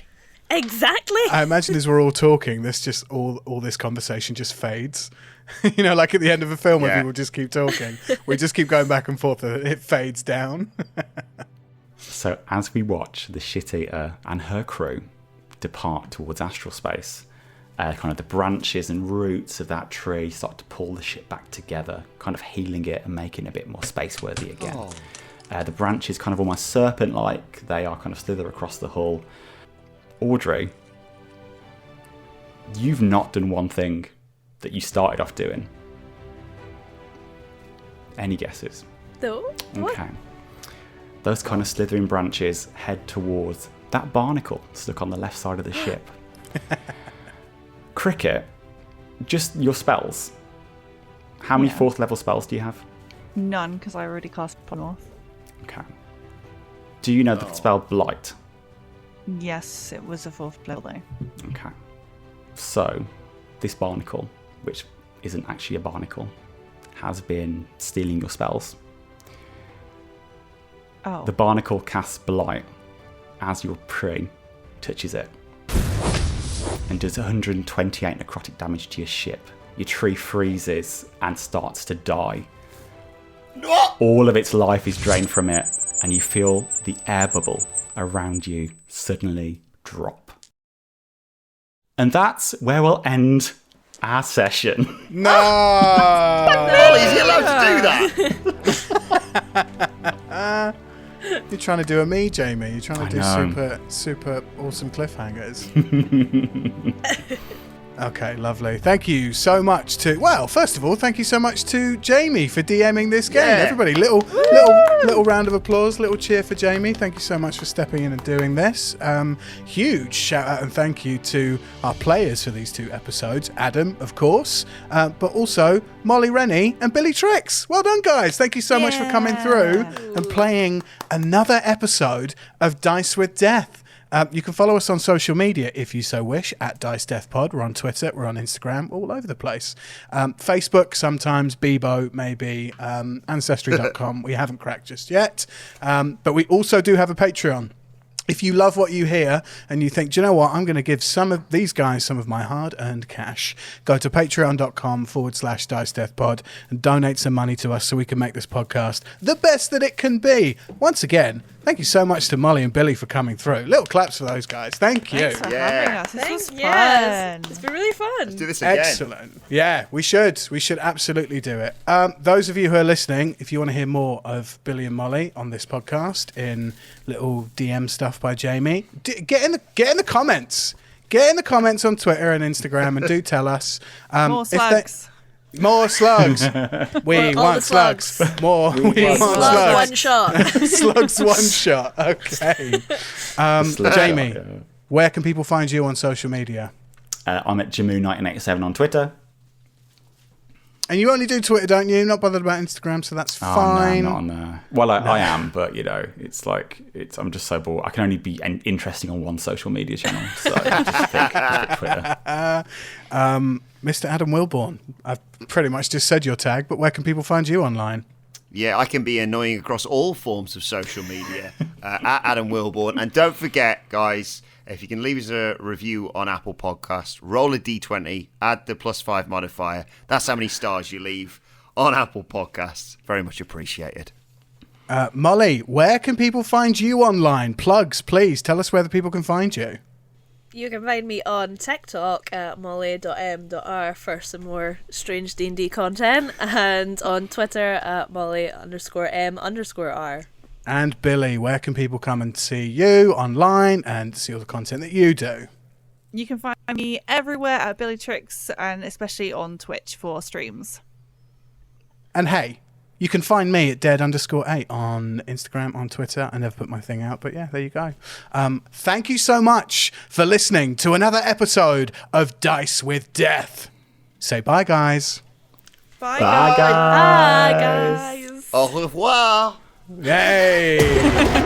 Exactly. I imagine as we're all talking, this just all this conversation just fades. You know, like at the end of a film where people just keep talking. We just keep going back and forth and it fades down. So as we watch the shit-eater and her crew depart towards astral space, kind of the branches and roots of that tree start to pull the ship back together, kind of healing it and making it a bit more space-worthy again. The branches kind of almost serpent-like. They are kind of slither across the hull. Audrey, you've not done one thing that you started off doing. Any guesses? No. What? Okay. Those kind of slithering branches head towards that barnacle stuck on the left side of the ship. Kriket, just your spells. How many 4th level spells do you have? None, because I already cast Polymorph. Okay. Do you know the spell Blight? Yes, it was a 4th level though. Okay. So, this barnacle, which isn't actually a barnacle, has been stealing your spells. Oh. The barnacle casts Blight as your prey touches it and does 128 necrotic damage to your ship. Your tree freezes and starts to die. All of its life is drained from it, and you feel the air bubble around you suddenly drop. And that's where we'll end our session. No! Oh, is he allowed to do that? You're trying to do a me, Jamie. You're trying to do know. super awesome cliffhangers. Okay, lovely. Thank you so much to... Well, first of all, thank you so much to Jamie for DMing this game. Yeah. Everybody, little round of applause, little cheer for Jamie. Thank you so much for stepping in and doing this. Huge shout out and thank you to our players for these 2 episodes. Adam, of course, but also Molly, Rennie and Billie Trixx. Well done, guys. Thank you so much for coming through and playing another episode of Dice with Death. You can follow us on social media if you so wish, at Dice Death Pod. We're on Twitter, we're on Instagram, all over the place. Facebook, sometimes, Bebo, maybe, Ancestry.com. We haven't cracked just yet. But we also do have a Patreon. If you love what you hear and you think, do you know what, I'm going to give some of these guys some of my hard-earned cash, go to patreon.com/Dice Death Pod and donate some money to us so we can make this podcast the best that it can be. Once again, thank you so much to Molly and Billy for coming through. Little claps for those guys. Thank you. Thanks for having us. This was fun. Yes. It's been really fun. Let's do this again. Excellent. Yeah, we should. We should absolutely do it. Those of you who are listening, if you want to hear more of Billy and Molly on this podcast in little DM stuff by Jamie, get in the comments. Get in the comments on Twitter and Instagram and do tell us. More slugs. More slugs. We All want the slugs. More. We want Slug slugs. one shot. Slugs one shot. Okay. Jamie, where can people find you on social media? I'm at Jamu1987 on Twitter. And you only do Twitter, don't you? Not bothered about Instagram, so that's fine. No, not on there. Well, I am, but it's like I'm just so bored. I can only be interesting on one social media channel, so just pick Twitter. Mr. Adam Wilbourn, I've pretty much just said your tag, but where can people find you online? Yeah, I can be annoying across all forms of social media at Adam Wilbourn. And don't forget, guys, if you can leave us a review on Apple Podcasts, roll a D20, add the +5 modifier. That's how many stars you leave on Apple Podcasts. Very much appreciated. Molly, where can people find you online? Plugs, please. Tell us where the people can find you. You can find me on TikTok at molly.m.r for some more strange D&D content, and on Twitter at molly_m_r. And Billy, where can people come and see you online and see all the content that you do? You can find me everywhere at Billie Trixx, and especially on Twitch for streams. And hey, you can find me at dead_8 on Instagram, on Twitter. I never put my thing out, but yeah, there you go. Thank you so much for listening to another episode of Dice with Death. Say bye, guys. Bye, Bye, guys. guys. Bye, guys. Au revoir. Yay!